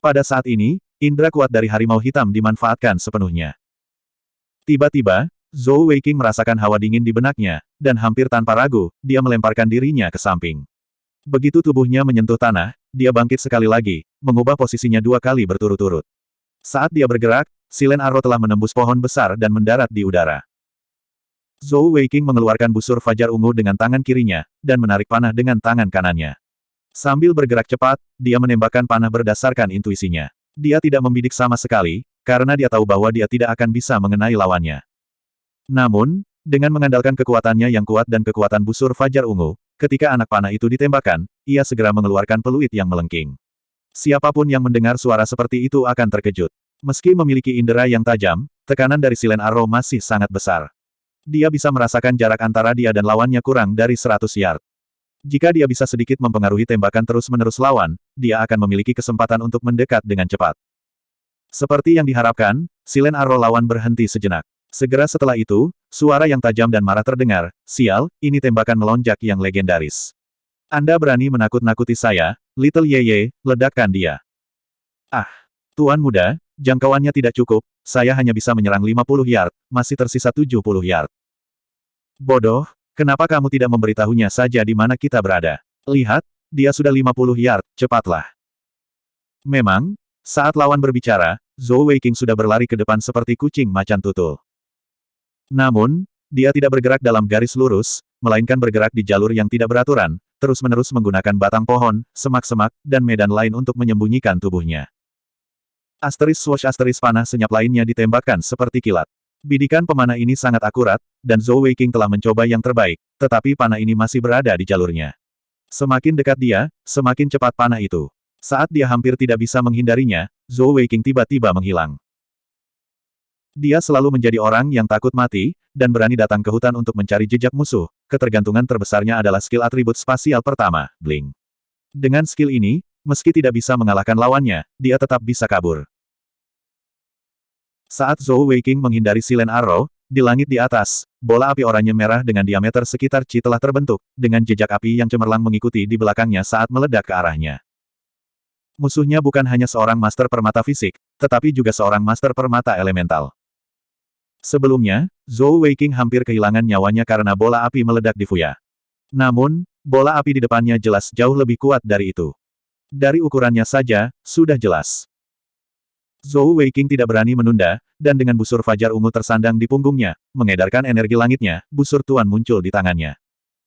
Pada saat ini, indera kuat dari harimau hitam dimanfaatkan sepenuhnya. Tiba-tiba, Zhou Weiqing merasakan hawa dingin di benaknya, dan hampir tanpa ragu, dia melemparkan dirinya ke samping. Begitu tubuhnya menyentuh tanah, dia bangkit sekali lagi, mengubah posisinya 2 kali berturut-turut. Saat dia bergerak, Silent Arrow telah menembus pohon besar dan mendarat di udara. Zhou Weiqing mengeluarkan busur fajar ungu dengan tangan kirinya, dan menarik panah dengan tangan kanannya. Sambil bergerak cepat, dia menembakkan panah berdasarkan intuisinya. Dia tidak membidik sama sekali, karena dia tahu bahwa dia tidak akan bisa mengenai lawannya. Namun, dengan mengandalkan kekuatannya yang kuat dan kekuatan busur fajar ungu, ketika anak panah itu ditembakkan, ia segera mengeluarkan peluit yang melengking. Siapapun yang mendengar suara seperti itu akan terkejut. Meski memiliki indera yang tajam, tekanan dari Silent Arrow masih sangat besar. Dia bisa merasakan jarak antara dia dan lawannya kurang dari 100 yard. Jika dia bisa sedikit mempengaruhi tembakan terus-menerus lawan, dia akan memiliki kesempatan untuk mendekat dengan cepat. Seperti yang diharapkan, Silent Arrow lawan berhenti sejenak. Segera setelah itu, suara yang tajam dan marah terdengar, "Sial, ini tembakan melonjak yang legendaris. Anda berani menakut-nakuti saya, Little Yeye, ledakkan dia." "Ah, Tuan Muda, jangkauannya tidak cukup, saya hanya bisa menyerang 50 yard, masih tersisa 70 yard." "Bodoh. Kenapa kamu tidak memberitahunya saja di mana kita berada? Lihat, dia sudah 50 yard, cepatlah." Memang, saat lawan berbicara, Zhou Weiqing sudah berlari ke depan seperti kucing macan tutul. Namun, dia tidak bergerak dalam garis lurus, melainkan bergerak di jalur yang tidak beraturan, terus-menerus menggunakan batang pohon, semak-semak, dan medan lain untuk menyembunyikan tubuhnya. Asterisk panah senyap lainnya ditembakkan seperti kilat. Bidikan pemanah ini sangat akurat, dan Zhou Weiqing telah mencoba yang terbaik, tetapi panah ini masih berada di jalurnya. Semakin dekat dia, semakin cepat panah itu. Saat dia hampir tidak bisa menghindarinya, Zhou Weiqing tiba-tiba menghilang. Dia selalu menjadi orang yang takut mati, dan berani datang ke hutan untuk mencari jejak musuh. Ketergantungan terbesarnya adalah skill atribut spasial pertama, Blink. Dengan skill ini, meski tidak bisa mengalahkan lawannya, dia tetap bisa kabur. Saat Zhou Weiqing menghindari Silent Arrow, di langit di atas, bola api oranye merah dengan diameter sekitar Chi telah terbentuk, dengan jejak api yang cemerlang mengikuti di belakangnya saat meledak ke arahnya. Musuhnya bukan hanya seorang master permata fisik, tetapi juga seorang master permata elemental. Sebelumnya, Zhou Weiqing hampir kehilangan nyawanya karena bola api meledak di Fuya. Namun, bola api di depannya jelas jauh lebih kuat dari itu. Dari ukurannya saja, sudah jelas. Zhou Weiqing tidak berani menunda, dan dengan busur fajar ungu tersandang di punggungnya, mengedarkan energi langitnya, busur tuan muncul di tangannya.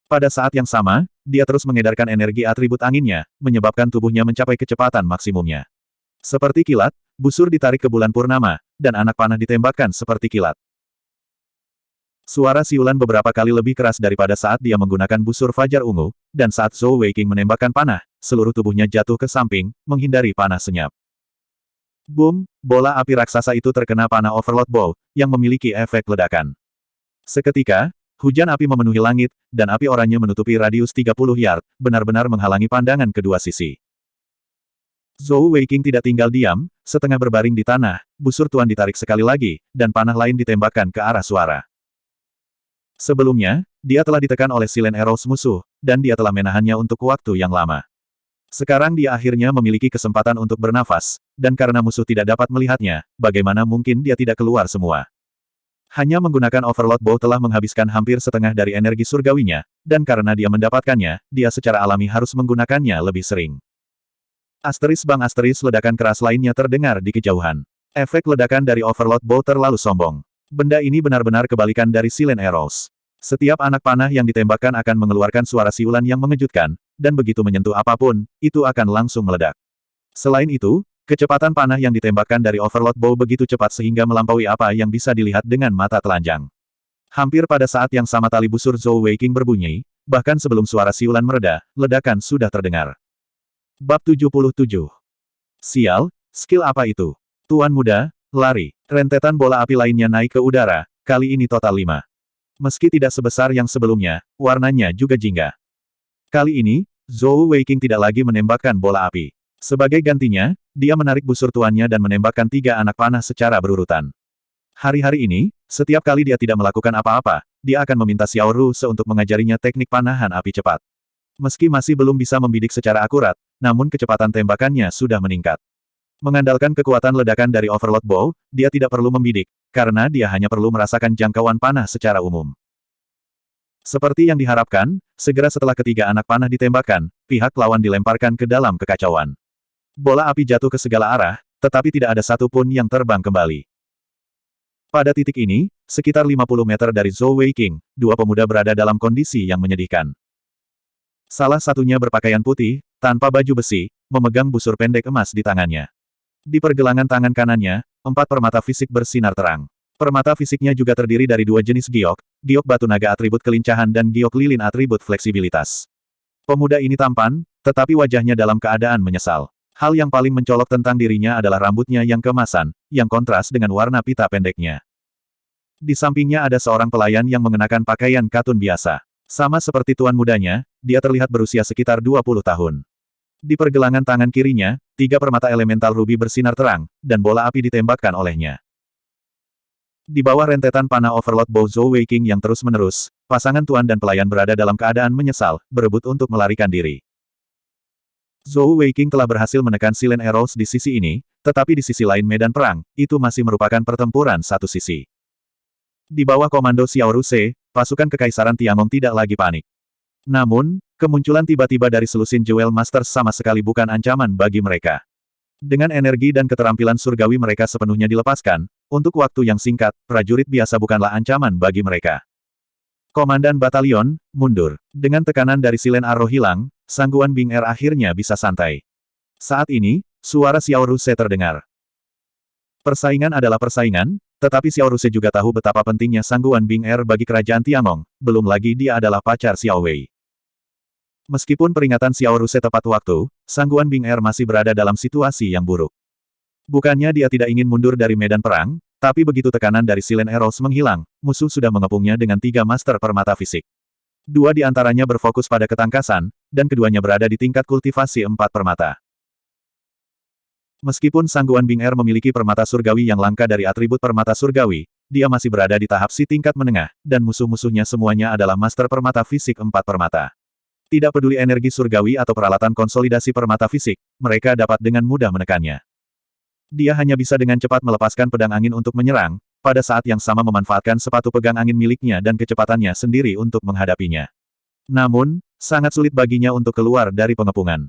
Pada saat yang sama, dia terus mengedarkan energi atribut anginnya, menyebabkan tubuhnya mencapai kecepatan maksimumnya. Seperti kilat, busur ditarik ke bulan purnama, dan anak panah ditembakkan seperti kilat. Suara siulan beberapa kali lebih keras daripada saat dia menggunakan busur fajar ungu, dan saat Zhou Weiqing menembakkan panah, seluruh tubuhnya jatuh ke samping, menghindari panah senyap. Boom, bola api raksasa itu terkena panah Overlord Bow, yang memiliki efek ledakan. Seketika, hujan api memenuhi langit, dan api oranye menutupi radius 30 yard, benar-benar menghalangi pandangan kedua sisi. Zhou Weiqing tidak tinggal diam, setengah berbaring di tanah, busur tuan ditarik sekali lagi, dan panah lain ditembakkan ke arah suara. Sebelumnya, dia telah ditekan oleh Silent Arrows musuh, dan dia telah menahannya untuk waktu yang lama. Sekarang dia akhirnya memiliki kesempatan untuk bernafas, dan karena musuh tidak dapat melihatnya, bagaimana mungkin dia tidak keluar semua. Hanya menggunakan Overlord Bow telah menghabiskan hampir setengah dari energi surgawinya, dan karena dia mendapatkannya, dia secara alami harus menggunakannya lebih sering. Ledakan keras lainnya terdengar di kejauhan. Efek ledakan dari Overlord Bow terlalu sombong. Benda ini benar-benar kebalikan dari Silent Arrows. Setiap anak panah yang ditembakkan akan mengeluarkan suara siulan yang mengejutkan, dan begitu menyentuh apapun, itu akan langsung meledak. Selain itu, kecepatan panah yang ditembakkan dari Overlord Bow begitu cepat sehingga melampaui apa yang bisa dilihat dengan mata telanjang. Hampir pada saat yang sama tali busur Zhou Weiqing berbunyi, bahkan sebelum suara siulan mereda, ledakan sudah terdengar. Bab 77. Sial, skill apa itu? Tuan muda, lari. Rentetan bola api lainnya naik ke udara, kali ini total 5. Meski tidak sebesar yang sebelumnya, warnanya juga jingga. Kali ini, Zhou Weiqing tidak lagi menembakkan bola api. Sebagai gantinya, dia menarik busur tuannya dan menembakkan 3 anak panah secara berurutan. Hari-hari ini, setiap kali dia tidak melakukan apa-apa, dia akan meminta Xiao Ruse untuk mengajarinya teknik panahan api cepat. Meski masih belum bisa membidik secara akurat, namun kecepatan tembakannya sudah meningkat. Mengandalkan kekuatan ledakan dari Overlord Bow, dia tidak perlu membidik, karena dia hanya perlu merasakan jangkauan panah secara umum. Seperti yang diharapkan, segera setelah ketiga anak panah ditembakkan, pihak lawan dilemparkan ke dalam kekacauan. Bola api jatuh ke segala arah, tetapi tidak ada satupun yang terbang kembali. Pada titik ini, sekitar 50 meter dari Zhou Weiqing, 2 pemuda berada dalam kondisi yang menyedihkan. Salah satunya berpakaian putih, tanpa baju besi, memegang busur pendek emas di tangannya. Di pergelangan tangan kanannya, 4 permata fisik bersinar terang. Permata fisiknya juga terdiri dari 2 jenis giok, giok batu naga atribut kelincahan dan giok lilin atribut fleksibilitas. Pemuda ini tampan, tetapi wajahnya dalam keadaan menyesal. Hal yang paling mencolok tentang dirinya adalah rambutnya yang keemasan, yang kontras dengan warna pita pendeknya. Di sampingnya ada seorang pelayan yang mengenakan pakaian katun biasa. Sama seperti tuan mudanya, dia terlihat berusia sekitar 20 tahun. Di pergelangan tangan kirinya, 3 permata elemental ruby bersinar terang, dan bola api ditembakkan olehnya. Di bawah rentetan panah Overlord Bow Zhou Weiqing yang terus-menerus, pasangan tuan dan pelayan berada dalam keadaan menyesal, berebut untuk melarikan diri. Zhou Weiqing telah berhasil menekan Silent Arrows di sisi ini, tetapi di sisi lain medan perang, itu masih merupakan pertempuran satu sisi. Di bawah komando Xiao Ruse, pasukan Kekaisaran Tiangong tidak lagi panik. Namun, kemunculan tiba-tiba dari selusin Jewel Masters sama sekali bukan ancaman bagi mereka. Dengan energi dan keterampilan surgawi mereka sepenuhnya dilepaskan, untuk waktu yang singkat, prajurit biasa bukanlah ancaman bagi mereka. Komandan batalion, mundur. Dengan tekanan dari Silent Arrow hilang, Sangguan Bing Er akhirnya bisa santai. Saat ini, suara Xiao Ruse terdengar. Persaingan adalah persaingan, tetapi Xiao Ruse juga tahu betapa pentingnya Sangguan Bing Er bagi kerajaan Tiangong, belum lagi dia adalah pacar Xiao Wei. Meskipun peringatan Xiao Ruse tepat waktu, Sangguan Bing Er masih berada dalam situasi yang buruk. Bukannya dia tidak ingin mundur dari medan perang, tapi begitu tekanan dari Silent Arrows menghilang, musuh sudah mengepungnya dengan 3 master permata fisik. 2 di antaranya berfokus pada ketangkasan, dan keduanya berada di tingkat kultivasi 4 permata. Meskipun Sangguan Bing Er memiliki permata surgawi yang langka dari atribut permata surgawi, dia masih berada di tahap si tingkat menengah, dan musuh-musuhnya semuanya adalah master permata fisik 4 permata. Tidak peduli energi surgawi atau peralatan konsolidasi permata fisik, mereka dapat dengan mudah menekannya. Dia hanya bisa dengan cepat melepaskan pedang angin untuk menyerang, pada saat yang sama memanfaatkan sepatu pegang angin miliknya dan kecepatannya sendiri untuk menghadapinya. Namun, sangat sulit baginya untuk keluar dari pengepungan.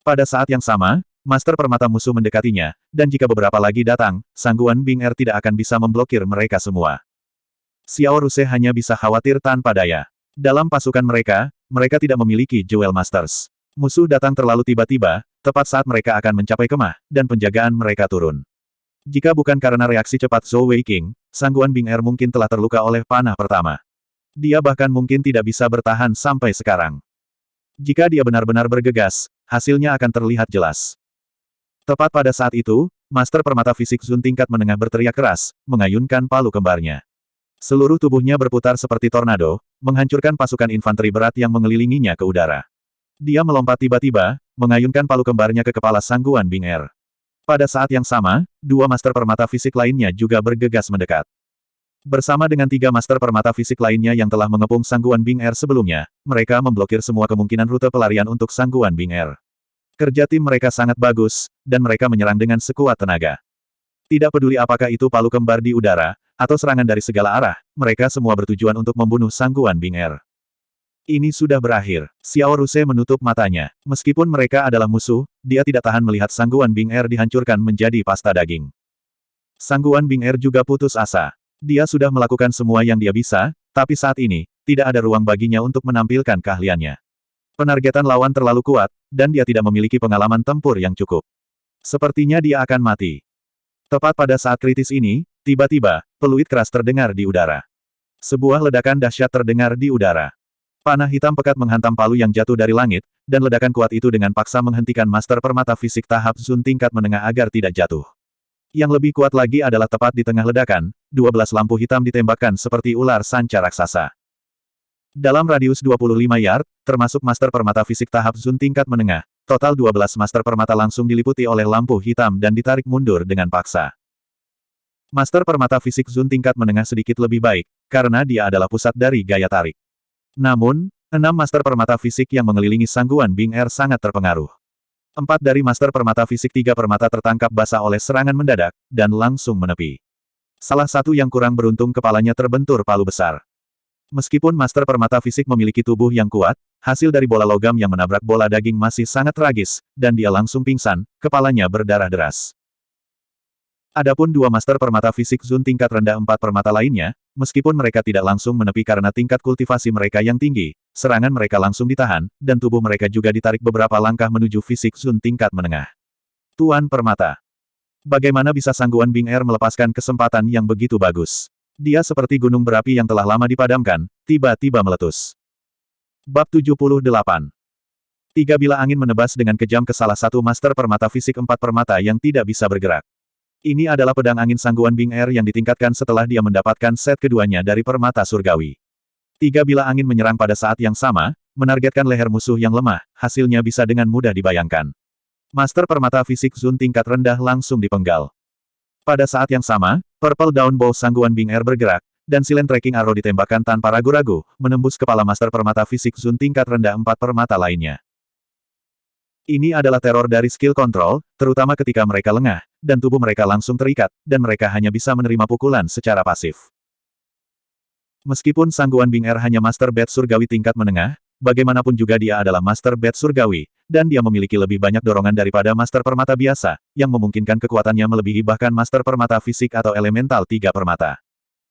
Pada saat yang sama, master permata musuh mendekatinya, dan jika beberapa lagi datang, Sangguan Bing Er tidak akan bisa memblokir mereka semua. Xiao Ruse hanya bisa khawatir tanpa daya. Dalam pasukan mereka tidak memiliki Jewel Masters. Musuh datang terlalu tiba-tiba, tepat saat mereka akan mencapai kemah, dan penjagaan mereka turun. Jika bukan karena reaksi cepat Zhou Weiqing, Sangguan Bing Er mungkin telah terluka oleh panah pertama. Dia bahkan mungkin tidak bisa bertahan sampai sekarang. Jika dia benar-benar bergegas, hasilnya akan terlihat jelas. Tepat pada saat itu, Master Permata Fisik Zun tingkat menengah berteriak keras, mengayunkan palu kembarnya. Seluruh tubuhnya berputar seperti tornado, menghancurkan pasukan infanteri berat yang mengelilinginya ke udara. Dia melompat tiba-tiba, mengayunkan palu kembarnya ke kepala Sangguan Bing Er. Pada saat yang sama, 2 master permata fisik lainnya juga bergegas mendekat. Bersama dengan 3 master permata fisik lainnya yang telah mengepung Sangguan Bing Er sebelumnya, mereka memblokir semua kemungkinan rute pelarian untuk Sangguan Bing Er. Kerja tim mereka sangat bagus, dan mereka menyerang dengan sekuat tenaga. Tidak peduli apakah itu palu kembar di udara, atau serangan dari segala arah, mereka semua bertujuan untuk membunuh Sangguan Bing Er. Ini sudah berakhir. Xiao Ruse menutup matanya. Meskipun mereka adalah musuh, dia tidak tahan melihat Sangguan Bing Er dihancurkan menjadi pasta daging. Sangguan Bing Er juga putus asa. Dia sudah melakukan semua yang dia bisa, tapi saat ini, tidak ada ruang baginya untuk menampilkan keahliannya. Penargetan lawan terlalu kuat, dan dia tidak memiliki pengalaman tempur yang cukup. Sepertinya dia akan mati. Tepat pada saat kritis ini, tiba-tiba, peluit keras terdengar di udara. Sebuah ledakan dahsyat terdengar di udara. Panah hitam pekat menghantam palu yang jatuh dari langit, dan ledakan kuat itu dengan paksa menghentikan Master Permata Fisik tahap Zun tingkat menengah agar tidak jatuh. Yang lebih kuat lagi adalah tepat di tengah ledakan, 12 lampu hitam ditembakkan seperti ular sanca raksasa. Dalam radius 25 yard, termasuk Master Permata Fisik tahap Zun tingkat menengah, total 12 Master Permata langsung diliputi oleh lampu hitam dan ditarik mundur dengan paksa. Master Permata Fisik Zun tingkat menengah sedikit lebih baik, karena dia adalah pusat dari gaya tarik. Namun, 6 Master Permata Fisik yang mengelilingi Sangguan Bing Er sangat terpengaruh. 4 dari Master Permata Fisik 3 permata tertangkap basah oleh serangan mendadak, dan langsung menepi. Salah satu yang kurang beruntung kepalanya terbentur palu besar. Meskipun Master Permata Fisik memiliki tubuh yang kuat, hasil dari bola logam yang menabrak bola daging masih sangat tragis, dan dia langsung pingsan, kepalanya berdarah deras. Adapun 2 Master Permata Fisik Zun tingkat rendah 4 permata lainnya, meskipun mereka tidak langsung menepi karena tingkat kultivasi mereka yang tinggi, serangan mereka langsung ditahan, dan tubuh mereka juga ditarik beberapa langkah menuju Fisik Zun tingkat menengah. Tuan Permata. Bagaimana bisa Sangguan Bing Er melepaskan kesempatan yang begitu bagus? Dia seperti gunung berapi yang telah lama dipadamkan, tiba-tiba meletus. Bab 78. 3 bilah angin menebas dengan kejam ke salah satu Master Permata Fisik 4 permata yang tidak bisa bergerak. Ini adalah pedang angin Sangguan Bing Er yang ditingkatkan setelah dia mendapatkan set keduanya dari permata surgawi. 3 bilah angin menyerang pada saat yang sama, menargetkan leher musuh yang lemah, hasilnya bisa dengan mudah dibayangkan. Master Permata Fisik Zun tingkat rendah langsung dipenggal. Pada saat yang sama, Purple Dawn Bow Sangguan Bing Er bergerak, dan Silent Tracking Arrow ditembakkan tanpa ragu-ragu, menembus kepala Master Permata Fisik Zun tingkat rendah 4 permata lainnya. Ini adalah teror dari skill control, terutama ketika mereka lengah, dan tubuh mereka langsung terikat, dan mereka hanya bisa menerima pukulan secara pasif. Meskipun Sangguan Bing Er hanya Master Bat Surgawi tingkat menengah, bagaimanapun juga dia adalah Master Bat Surgawi, dan dia memiliki lebih banyak dorongan daripada Master Permata biasa, yang memungkinkan kekuatannya melebihi bahkan Master Permata Fisik atau Elemental 3 permata.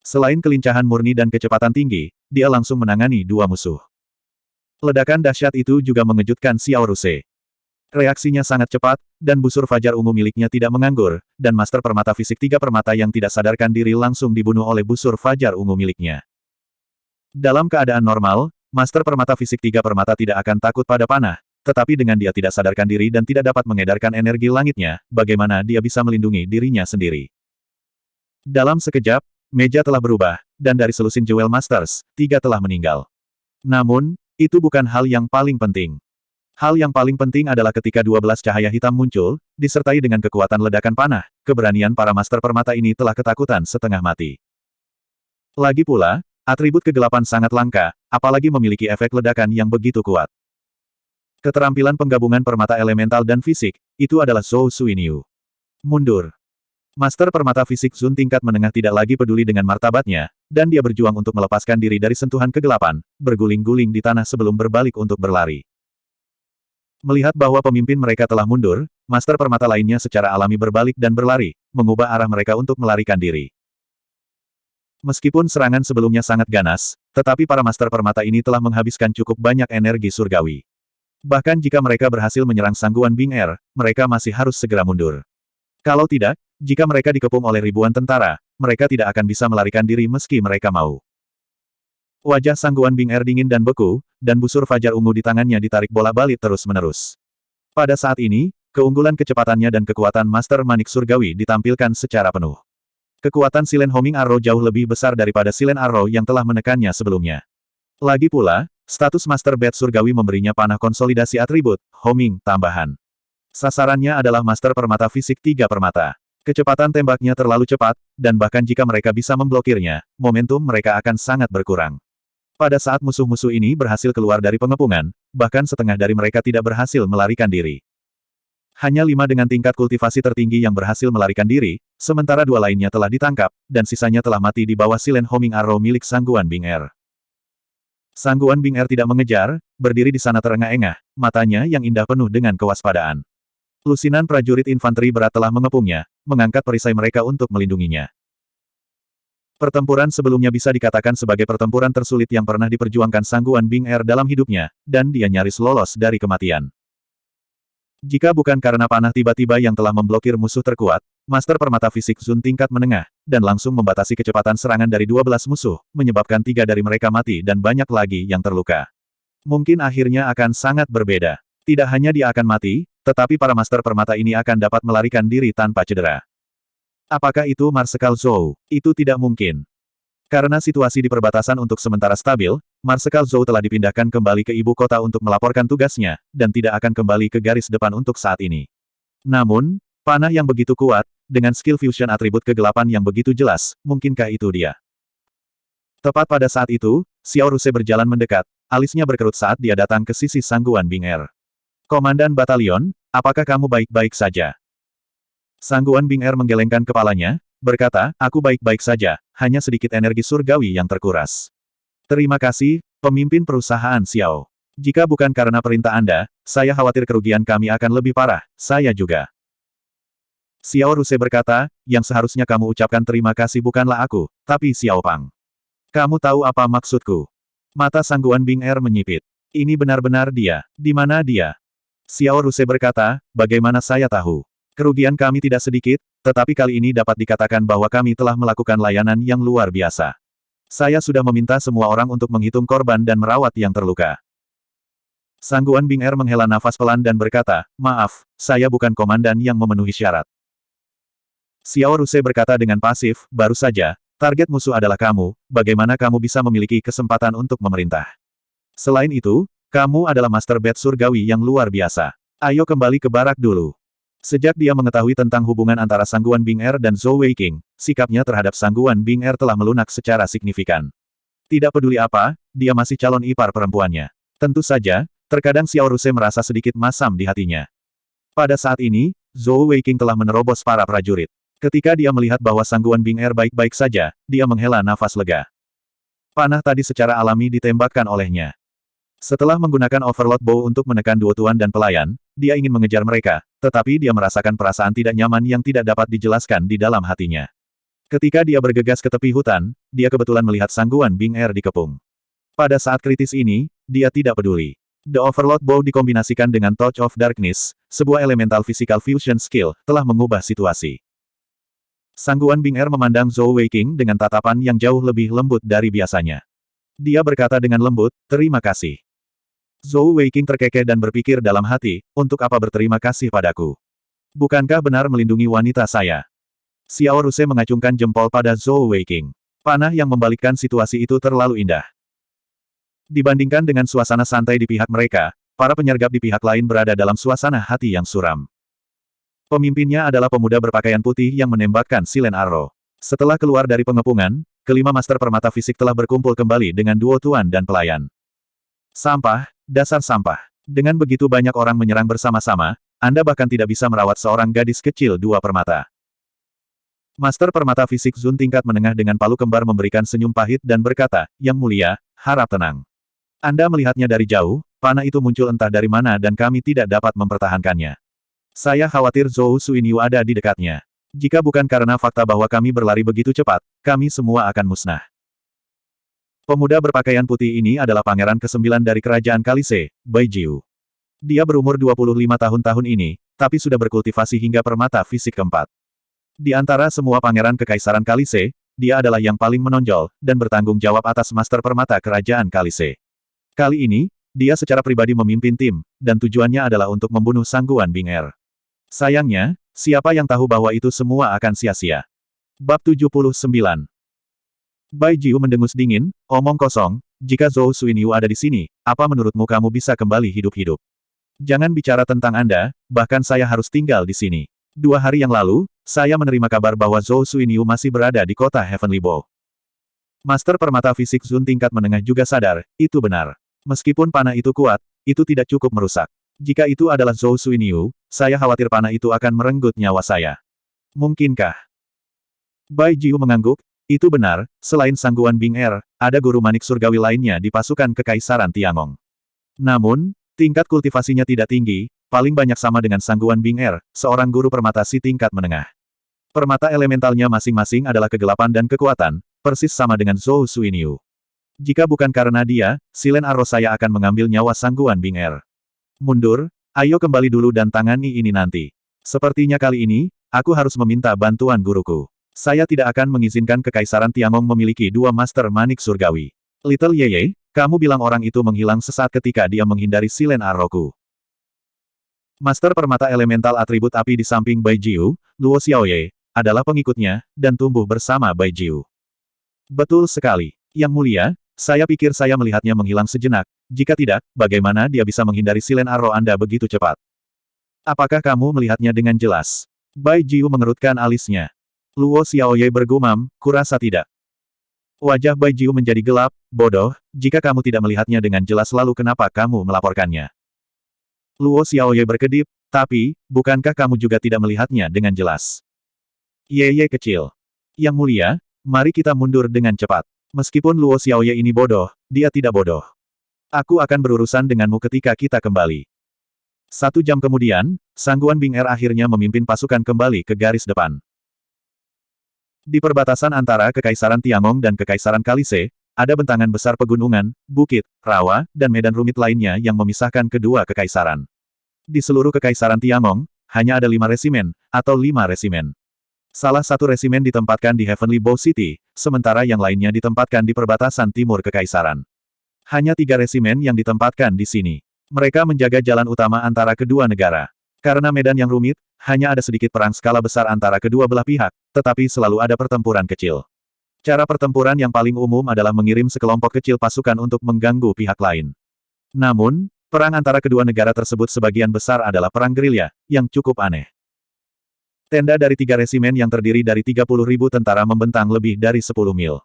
Selain kelincahan murni dan kecepatan tinggi, dia langsung menangani 2 musuh. Ledakan dahsyat itu juga mengejutkan Xiao Ruse. Reaksinya sangat cepat, dan busur fajar ungu miliknya tidak menganggur, dan Master Permata Fisik 3 permata yang tidak sadarkan diri langsung dibunuh oleh busur fajar ungu miliknya. Dalam keadaan normal, Master Permata Fisik 3 permata tidak akan takut pada panah, tetapi dengan dia tidak sadarkan diri dan tidak dapat mengedarkan energi langitnya, bagaimana dia bisa melindungi dirinya sendiri. Dalam sekejap, meja telah berubah, dan dari selusin Jewel Masters, 3 telah meninggal. Namun, itu bukan hal yang paling penting. Hal yang paling penting adalah ketika 12 cahaya hitam muncul, disertai dengan kekuatan ledakan panah, keberanian para Master Permata ini telah ketakutan setengah mati. Lagi pula, atribut kegelapan sangat langka, apalagi memiliki efek ledakan yang begitu kuat. Keterampilan penggabungan permata elemental dan fisik, itu adalah Zhou Suiniu. Mundur. Master Permata Fisik Zun tingkat menengah tidak lagi peduli dengan martabatnya, dan dia berjuang untuk melepaskan diri dari sentuhan kegelapan, berguling-guling di tanah sebelum berbalik untuk berlari. Melihat bahwa pemimpin mereka telah mundur, Master Permata lainnya secara alami berbalik dan berlari, mengubah arah mereka untuk melarikan diri. Meskipun serangan sebelumnya sangat ganas, tetapi para Master Permata ini telah menghabiskan cukup banyak energi surgawi. Bahkan jika mereka berhasil menyerang Sangguan Bing Er, mereka masih harus segera mundur. Kalau tidak, jika mereka dikepung oleh ribuan tentara, mereka tidak akan bisa melarikan diri meski mereka mau. Wajah Sangguan Bing Er dingin dan beku, dan busur fajar ungu di tangannya ditarik bolak-balik terus-menerus. Pada saat ini, keunggulan kecepatannya dan kekuatan Master Manik Surgawi ditampilkan secara penuh. Kekuatan Silent Homing Arrow jauh lebih besar daripada Silent Arrow yang telah menekannya sebelumnya. Lagi pula, status Master Bat Surgawi memberinya panah konsolidasi atribut, Homing, tambahan. Sasarannya adalah Master Permata Fisik 3 permata. Kecepatan tembaknya terlalu cepat, dan bahkan jika mereka bisa memblokirnya, momentum mereka akan sangat berkurang. Pada saat musuh-musuh ini berhasil keluar dari pengepungan, bahkan setengah dari mereka tidak berhasil melarikan diri. Hanya 5 dengan tingkat kultivasi tertinggi yang berhasil melarikan diri, sementara 2 lainnya telah ditangkap, dan sisanya telah mati di bawah Silent Homing Arrow milik Sangguan Bing Er. Sangguan Bing Er tidak mengejar, berdiri di sana terengah-engah, matanya yang indah penuh dengan kewaspadaan. Lusinan prajurit infanteri berat telah mengepungnya, mengangkat perisai mereka untuk melindunginya. Pertempuran sebelumnya bisa dikatakan sebagai pertempuran tersulit yang pernah diperjuangkan Sangguan Bing Er dalam hidupnya, dan dia nyaris lolos dari kematian. Jika bukan karena panah tiba-tiba yang telah memblokir musuh terkuat, Master Permata Fisik Zun tingkat menengah, dan langsung membatasi kecepatan serangan dari 12 musuh, menyebabkan 3 dari mereka mati dan banyak lagi yang terluka. Mungkin akhirnya akan sangat berbeda. Tidak hanya dia akan mati, tetapi para Master Permata ini akan dapat melarikan diri tanpa cedera. Apakah itu Marsekal Zhou? Itu tidak mungkin. Karena situasi di perbatasan untuk sementara stabil, Marsekal Zhou telah dipindahkan kembali ke ibu kota untuk melaporkan tugasnya, dan tidak akan kembali ke garis depan untuk saat ini. Namun, panah yang begitu kuat, dengan skill fusion atribut kegelapan yang begitu jelas, mungkinkah itu dia? Tepat pada saat itu, Xiao Ruse berjalan mendekat, alisnya berkerut saat dia datang ke sisi Sangguan Bing Er. Komandan Batalion, apakah kamu baik-baik saja? Sangguan Bing Er menggelengkan kepalanya, berkata, aku baik-baik saja, hanya sedikit energi surgawi yang terkuras. Terima kasih, pemimpin perusahaan Xiao. Jika bukan karena perintah Anda, saya khawatir kerugian kami akan lebih parah, saya juga. Xiao Ruse berkata, yang seharusnya kamu ucapkan terima kasih bukanlah aku, tapi Xiao Pang. Kamu tahu apa maksudku? Mata Sangguan Bing Er menyipit. Ini benar-benar dia. Di mana dia? Xiao Ruse berkata, bagaimana saya tahu? Kerugian kami tidak sedikit, tetapi kali ini dapat dikatakan bahwa kami telah melakukan layanan yang luar biasa. Saya sudah meminta semua orang untuk menghitung korban dan merawat yang terluka. Sangguan Bing Er menghela nafas pelan dan berkata, maaf, saya bukan komandan yang memenuhi syarat. Xiao Ruse berkata dengan pasif, baru saja, target musuh adalah kamu, bagaimana kamu bisa memiliki kesempatan untuk memerintah? Selain itu, kamu adalah Master Bat Surgawi yang luar biasa. Ayo kembali ke barak dulu. Sejak dia mengetahui tentang hubungan antara Sangguan Bing Er dan Zhou Weiqing, sikapnya terhadap Sangguan Bing Er telah melunak secara signifikan. Tidak peduli apa, dia masih calon ipar perempuannya. Tentu saja, terkadang Xiao Ruse merasa sedikit masam di hatinya. Pada saat ini, Zhou Weiqing telah menerobos para prajurit. Ketika dia melihat bahwa Sangguan Bing Er baik-baik saja, dia menghela nafas lega. Panah tadi secara alami ditembakkan olehnya. Setelah menggunakan Overlord Bow untuk menekan dua tuan dan pelayan, dia ingin mengejar mereka, tetapi dia merasakan perasaan tidak nyaman yang tidak dapat dijelaskan di dalam hatinya. Ketika dia bergegas ke tepi hutan, dia kebetulan melihat Sangguan Bing Er dikepung. Pada saat kritis ini, dia tidak peduli. The Overlord Bow dikombinasikan dengan Touch of Darkness, sebuah elemental physical fusion skill, telah mengubah situasi. Sangguan Bing Er memandang Zhou Weiqing dengan tatapan yang jauh lebih lembut dari biasanya. Dia berkata dengan lembut, terima kasih. Zhou Weiqing terkekeh dan berpikir dalam hati, untuk apa berterima kasih padaku? Bukankah benar melindungi wanita saya? Xiao Ruse mengacungkan jempol pada Zhou Weiqing. Panah yang membalikkan situasi itu terlalu indah. Dibandingkan dengan suasana santai di pihak mereka, para penyergap di pihak lain berada dalam suasana hati yang suram. Pemimpinnya adalah pemuda berpakaian putih yang menembakkan silen arrow. Setelah keluar dari pengepungan, kelima Master Permata Fisik telah berkumpul kembali dengan duo tuan dan pelayan. Sampah, dasar sampah. Dengan begitu banyak orang menyerang bersama-sama, Anda bahkan tidak bisa merawat seorang gadis kecil dua permata. Master Permata Fisik Zun tingkat menengah dengan palu kembar memberikan senyum pahit dan berkata, Yang mulia, harap tenang. Anda melihatnya dari jauh, panah itu muncul entah dari mana dan kami tidak dapat mempertahankannya. Saya khawatir Zhou Suinyu ada di dekatnya. Jika bukan karena fakta bahwa kami berlari begitu cepat, kami semua akan musnah. Pemuda berpakaian putih ini adalah pangeran ke-9 dari kerajaan Kalise, Bai Jiu. Dia berumur 25 tahun ini, tapi sudah berkultivasi hingga permata fisik keempat. Di antara semua pangeran kekaisaran Kalise, dia adalah yang paling menonjol, dan bertanggung jawab atas master permata kerajaan Kalise. Kali ini, dia secara pribadi memimpin tim, dan tujuannya adalah untuk membunuh Sangguan Bing Er. Sayangnya, siapa yang tahu bahwa itu semua akan sia-sia. Bab 79. Bai Jiu mendengus dingin, omong kosong, jika Zhou Suinyu ada di sini, apa menurutmu kamu bisa kembali hidup-hidup? Jangan bicara tentang Anda, bahkan saya harus tinggal di sini. 2 hari yang lalu, saya menerima kabar bahwa Zhou Suinyu masih berada di kota Heavenly Bow. Master Permata Fisik Zun tingkat menengah juga sadar, itu benar. Meskipun panah itu kuat, itu tidak cukup merusak. Jika itu adalah Zhou Suinyu, saya khawatir panah itu akan merenggut nyawa saya. Mungkinkah? Bai Jiu mengangguk, itu benar, selain Sangguan Bing Er, ada guru manik surgawi lainnya di pasukan Kekaisaran Tiangong. Namun, tingkat kultivasinya tidak tinggi, paling banyak sama dengan Sangguan Bing Er, seorang guru permata si tingkat menengah. Permata elementalnya masing-masing adalah kegelapan dan kekuatan, persis sama dengan Zhou Suiniu. Jika bukan karena dia, Silen Arrow saya akan mengambil nyawa Sangguan Bing Er. Mundur, ayo kembali dulu dan tangani ini nanti. Sepertinya kali ini, aku harus meminta bantuan guruku. Saya tidak akan mengizinkan Kekaisaran Tiangong memiliki dua Master Manik Surgawi. Little Yeye, kamu bilang orang itu menghilang sesaat ketika dia menghindari Silen Arrowku. Master Permata Elemental Atribut Api di samping Bai Jiu, Luo Xiaoye, adalah pengikutnya, dan tumbuh bersama Bai Jiu. Betul sekali. Yang mulia, saya pikir saya melihatnya menghilang sejenak, jika tidak, bagaimana dia bisa menghindari Silen Arrow Anda begitu cepat? Apakah kamu melihatnya dengan jelas? Bai Jiu mengerutkan alisnya. Luo Xiaoye bergumam, kurasa tidak. Wajah Bai Jiu menjadi gelap, bodoh, jika kamu tidak melihatnya dengan jelas lalu kenapa kamu melaporkannya? Luo Xiaoye berkedip, tapi, bukankah kamu juga tidak melihatnya dengan jelas? Yeye kecil. Yang mulia, mari kita mundur dengan cepat. Meskipun Luo Xiaoye ini bodoh, dia tidak bodoh. Aku akan berurusan denganmu ketika kita kembali. 1 jam kemudian, Sangguan Bing Er akhirnya memimpin pasukan kembali ke garis depan. Di perbatasan antara Kekaisaran Tiangong dan Kekaisaran Kalise, ada bentangan besar pegunungan, bukit, rawa, dan medan rumit lainnya yang memisahkan kedua kekaisaran. Di seluruh Kekaisaran Tiangong, hanya ada 5 resimen, atau 5 resimen. Salah satu resimen ditempatkan di Heavenly Bow City, sementara yang lainnya ditempatkan di perbatasan timur Kekaisaran. Hanya 3 resimen yang ditempatkan di sini. Mereka menjaga jalan utama antara kedua negara. Karena medan yang rumit, hanya ada sedikit perang skala besar antara kedua belah pihak, tetapi selalu ada pertempuran kecil. Cara pertempuran yang paling umum adalah mengirim sekelompok kecil pasukan untuk mengganggu pihak lain. Namun, perang antara kedua negara tersebut sebagian besar adalah perang gerilya, yang cukup aneh. Tenda dari 3 resimen yang terdiri dari 30.000 tentara membentang lebih dari 10 mil.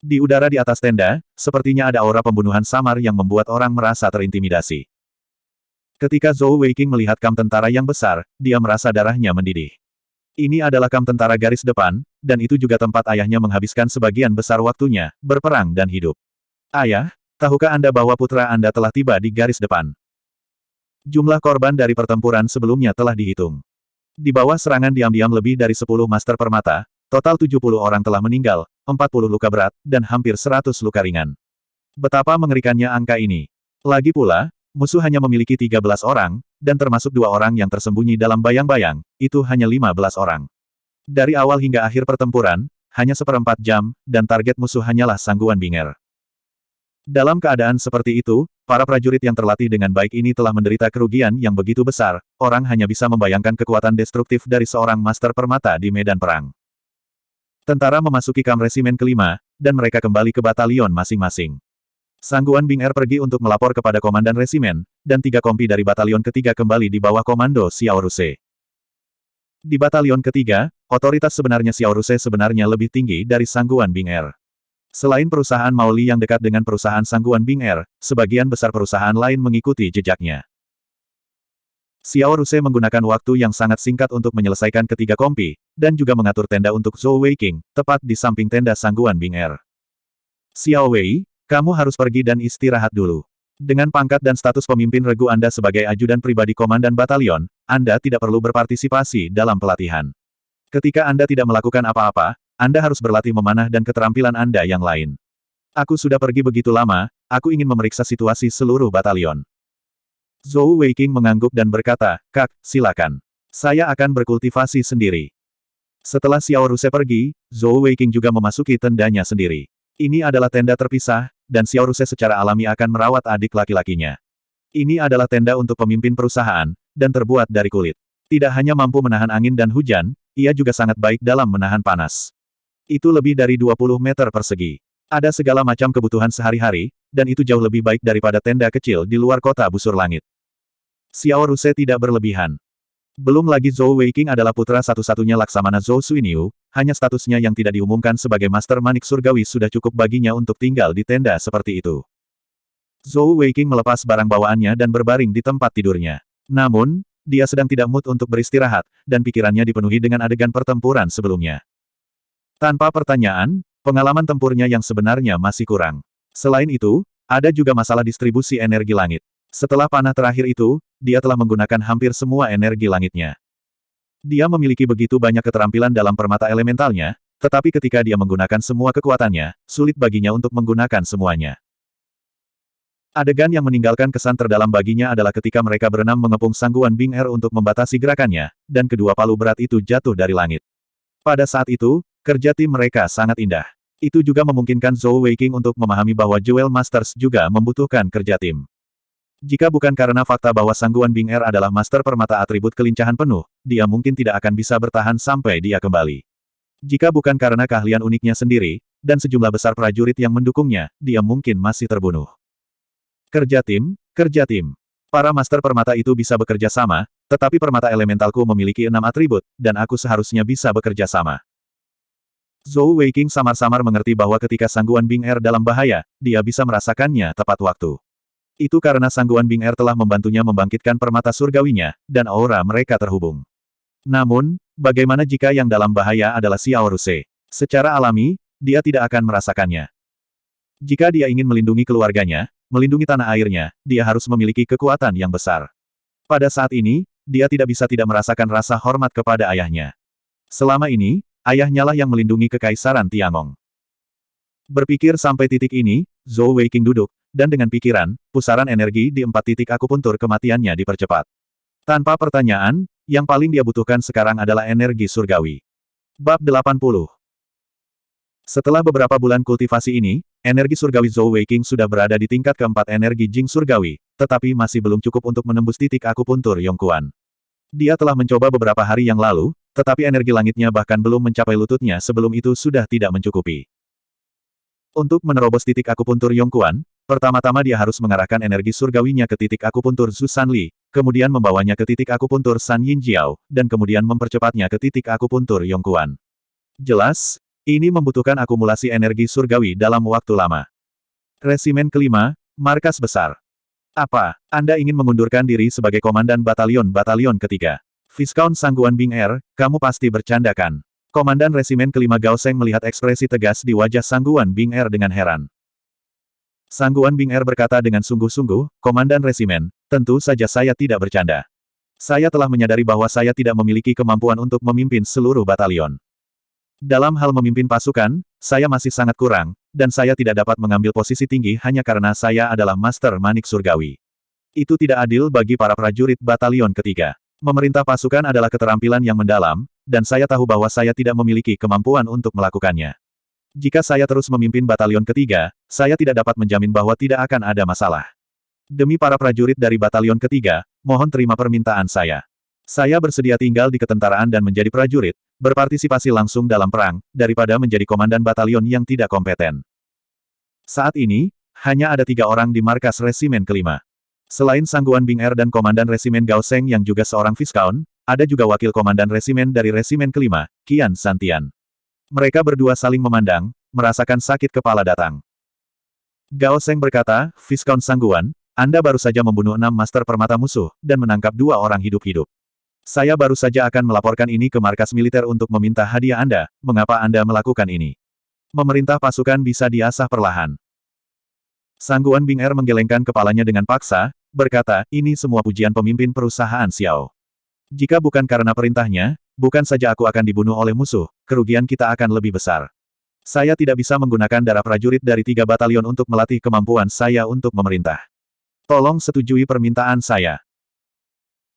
Di udara di atas tenda, sepertinya ada aura pembunuhan samar yang membuat orang merasa terintimidasi. Ketika Zhou Weiqing melihat kam tentara yang besar, dia merasa darahnya mendidih. Ini adalah kam tentara garis depan, dan itu juga tempat ayahnya menghabiskan sebagian besar waktunya, berperang dan hidup. Ayah, tahukah Anda bahwa putra Anda telah tiba di garis depan? Jumlah korban dari pertempuran sebelumnya telah dihitung. Di bawah serangan diam-diam lebih dari 10 Master Permata, total 70 orang telah meninggal, 40 luka berat, dan hampir 100 luka ringan. Betapa mengerikannya angka ini. Lagi pula, musuh hanya memiliki 13 orang, dan termasuk 2 orang yang tersembunyi dalam bayang-bayang, itu hanya 15 orang. Dari awal hingga akhir pertempuran, hanya 1/4 jam, dan target musuh hanyalah Sangguan Bing Er. Dalam keadaan seperti itu, para prajurit yang terlatih dengan baik ini telah menderita kerugian yang begitu besar, orang hanya bisa membayangkan kekuatan destruktif dari seorang Master Permata di medan perang. Tentara memasuki kam resimen kelima, dan mereka kembali ke batalion masing-masing. Sangguan Bing Er pergi untuk melapor kepada komandan resimen, dan 3 kompi dari batalion ketiga kembali di bawah komando Xiao Ruse. Di batalion ketiga, otoritas sebenarnya Xiao Ruse sebenarnya lebih tinggi dari Sangguan Bing Er. Selain perusahaan Maoli yang dekat dengan perusahaan Sangguan Bing Er, sebagian besar perusahaan lain mengikuti jejaknya. Xiao Ruse menggunakan waktu yang sangat singkat untuk menyelesaikan ketiga kompi, dan juga mengatur tenda untuk Zhou Weiqing, tepat di samping tenda Sangguan Bing Er. Xiao Wei, kamu harus pergi dan istirahat dulu. Dengan pangkat dan status pemimpin regu Anda sebagai ajudan pribadi komandan batalion, Anda tidak perlu berpartisipasi dalam pelatihan. Ketika Anda tidak melakukan apa-apa, Anda harus berlatih memanah dan keterampilan Anda yang lain. Aku sudah pergi begitu lama, aku ingin memeriksa situasi seluruh batalion. Zhou Weiqing mengangguk dan berkata, Kak, silakan. Saya akan berkultivasi sendiri. Setelah Xiao Ruse pergi, Zhou Weiqing juga memasuki tendanya sendiri. Ini adalah tenda terpisah, dan Xiao Ruse secara alami akan merawat adik laki-lakinya. Ini adalah tenda untuk pemimpin perusahaan, dan terbuat dari kulit. Tidak hanya mampu menahan angin dan hujan, ia juga sangat baik dalam menahan panas. Itu lebih dari 20 meter persegi. Ada segala macam kebutuhan sehari-hari, dan itu jauh lebih baik daripada tenda kecil di luar kota busur langit. Xiao Ruse tidak berlebihan. Belum lagi Zhou Weiqing adalah putra satu-satunya Laksamana Zhou Suiniu, hanya statusnya yang tidak diumumkan sebagai Master Manik Surgawi sudah cukup baginya untuk tinggal di tenda seperti itu. Zhou Weiqing melepas barang bawaannya dan berbaring di tempat tidurnya. Namun, dia sedang tidak mood untuk beristirahat, dan pikirannya dipenuhi dengan adegan pertempuran sebelumnya. Tanpa pertanyaan, pengalaman tempurnya yang sebenarnya masih kurang. Selain itu, ada juga masalah distribusi energi langit. Setelah panah terakhir itu, dia telah menggunakan hampir semua energi langitnya. Dia memiliki begitu banyak keterampilan dalam permata elementalnya, tetapi ketika dia menggunakan semua kekuatannya, sulit baginya untuk menggunakan semuanya. Adegan yang meninggalkan kesan terdalam baginya adalah ketika mereka berenam mengepung Sangguan Bing Er untuk membatasi gerakannya, dan kedua palu berat itu jatuh dari langit. Pada saat itu, kerja tim mereka sangat indah. Itu juga memungkinkan Zhou Weiqing untuk memahami bahwa Jewel Masters juga membutuhkan kerja tim. Jika bukan karena fakta bahwa Sangguan Bing Er adalah master permata atribut kelincahan penuh, dia mungkin tidak akan bisa bertahan sampai dia kembali. Jika bukan karena keahlian uniknya sendiri, dan sejumlah besar prajurit yang mendukungnya, dia mungkin masih terbunuh. Kerja tim, kerja tim. Para master permata itu bisa bekerja sama, tetapi permata elementalku memiliki 6 atribut, dan aku seharusnya bisa bekerja sama. Zhou Weiqing samar-samar mengerti bahwa ketika Sangguan Bing Er dalam bahaya, dia bisa merasakannya tepat waktu. Itu karena Sangguan Bing Er telah membantunya membangkitkan permata surgawinya, dan aura mereka terhubung. Namun, bagaimana jika yang dalam bahaya adalah Xiao Ruse? Secara alami, dia tidak akan merasakannya. Jika dia ingin melindungi keluarganya, melindungi tanah airnya, dia harus memiliki kekuatan yang besar. Pada saat ini, dia tidak bisa tidak merasakan rasa hormat kepada ayahnya. Selama ini, ayahnya lah yang melindungi Kekaisaran Tiangong. Berpikir sampai titik ini, Zhou Weiqing duduk, dan dengan pikiran, pusaran energi di 4 titik akupuntur kematiannya dipercepat. Tanpa pertanyaan, yang paling dia butuhkan sekarang adalah energi surgawi. Bab 80. Setelah beberapa bulan kultivasi ini, energi surgawi Zhou Weiqing sudah berada di tingkat keempat energi Jing surgawi, tetapi masih belum cukup untuk menembus titik akupuntur Yongquan. Dia telah mencoba beberapa hari yang lalu, tetapi energi langitnya bahkan belum mencapai lututnya sebelum itu sudah tidak mencukupi. Untuk menerobos titik akupuntur Yongquan, pertama-tama dia harus mengarahkan energi surgawinya ke titik akupuntur Zhu Sanli, kemudian membawanya ke titik akupuntur San Yinjiao, dan kemudian mempercepatnya ke titik akupuntur Yongquan. Jelas, ini membutuhkan akumulasi energi surgawi dalam waktu lama. Resimen kelima, Markas Besar. Apa, Anda ingin mengundurkan diri sebagai komandan batalion ketiga? Viscount Sangguan Bing Er, kamu pasti bercandakan. Komandan Resimen kelima Gao Sheng melihat ekspresi tegas di wajah Sangguan Bing Er dengan heran. Sangguan Bing Er berkata dengan sungguh-sungguh, Komandan Resimen, tentu saja saya tidak bercanda. Saya telah menyadari bahwa saya tidak memiliki kemampuan untuk memimpin seluruh batalion. Dalam hal memimpin pasukan, saya masih sangat kurang, dan saya tidak dapat mengambil posisi tinggi hanya karena saya adalah Master Manik Surgawi. Itu tidak adil bagi para prajurit batalion ketiga. Memerintah pasukan adalah keterampilan yang mendalam, dan saya tahu bahwa saya tidak memiliki kemampuan untuk melakukannya. Jika saya terus memimpin batalion ketiga, saya tidak dapat menjamin bahwa tidak akan ada masalah. Demi para prajurit dari batalion ketiga, mohon terima permintaan saya. Saya bersedia tinggal di ketentaraan dan menjadi prajurit, berpartisipasi langsung dalam perang, daripada menjadi komandan batalion yang tidak kompeten. Saat ini, hanya ada 3 orang di markas Resimen kelima. Selain Sangguan Bing Er dan Komandan Resimen Gao Sheng yang juga seorang Viscount, ada juga wakil komandan resimen dari Resimen kelima, Qian Santian. Mereka berdua saling memandang, merasakan sakit kepala datang. Gao Sheng berkata, Viscount Sangguan, Anda baru saja membunuh 6 master permata musuh, dan menangkap 2 orang hidup-hidup. Saya baru saja akan melaporkan ini ke markas militer untuk meminta hadiah Anda, mengapa Anda melakukan ini? Memerintah pasukan bisa diasah perlahan. Sangguan Bing Er menggelengkan kepalanya dengan paksa, berkata, ini semua pujian pemimpin perusahaan Xiao. Jika bukan karena perintahnya, bukan saja aku akan dibunuh oleh musuh, kerugian kita akan lebih besar. Saya tidak bisa menggunakan darah prajurit dari 3 batalion untuk melatih kemampuan saya untuk memerintah. Tolong setujui permintaan saya.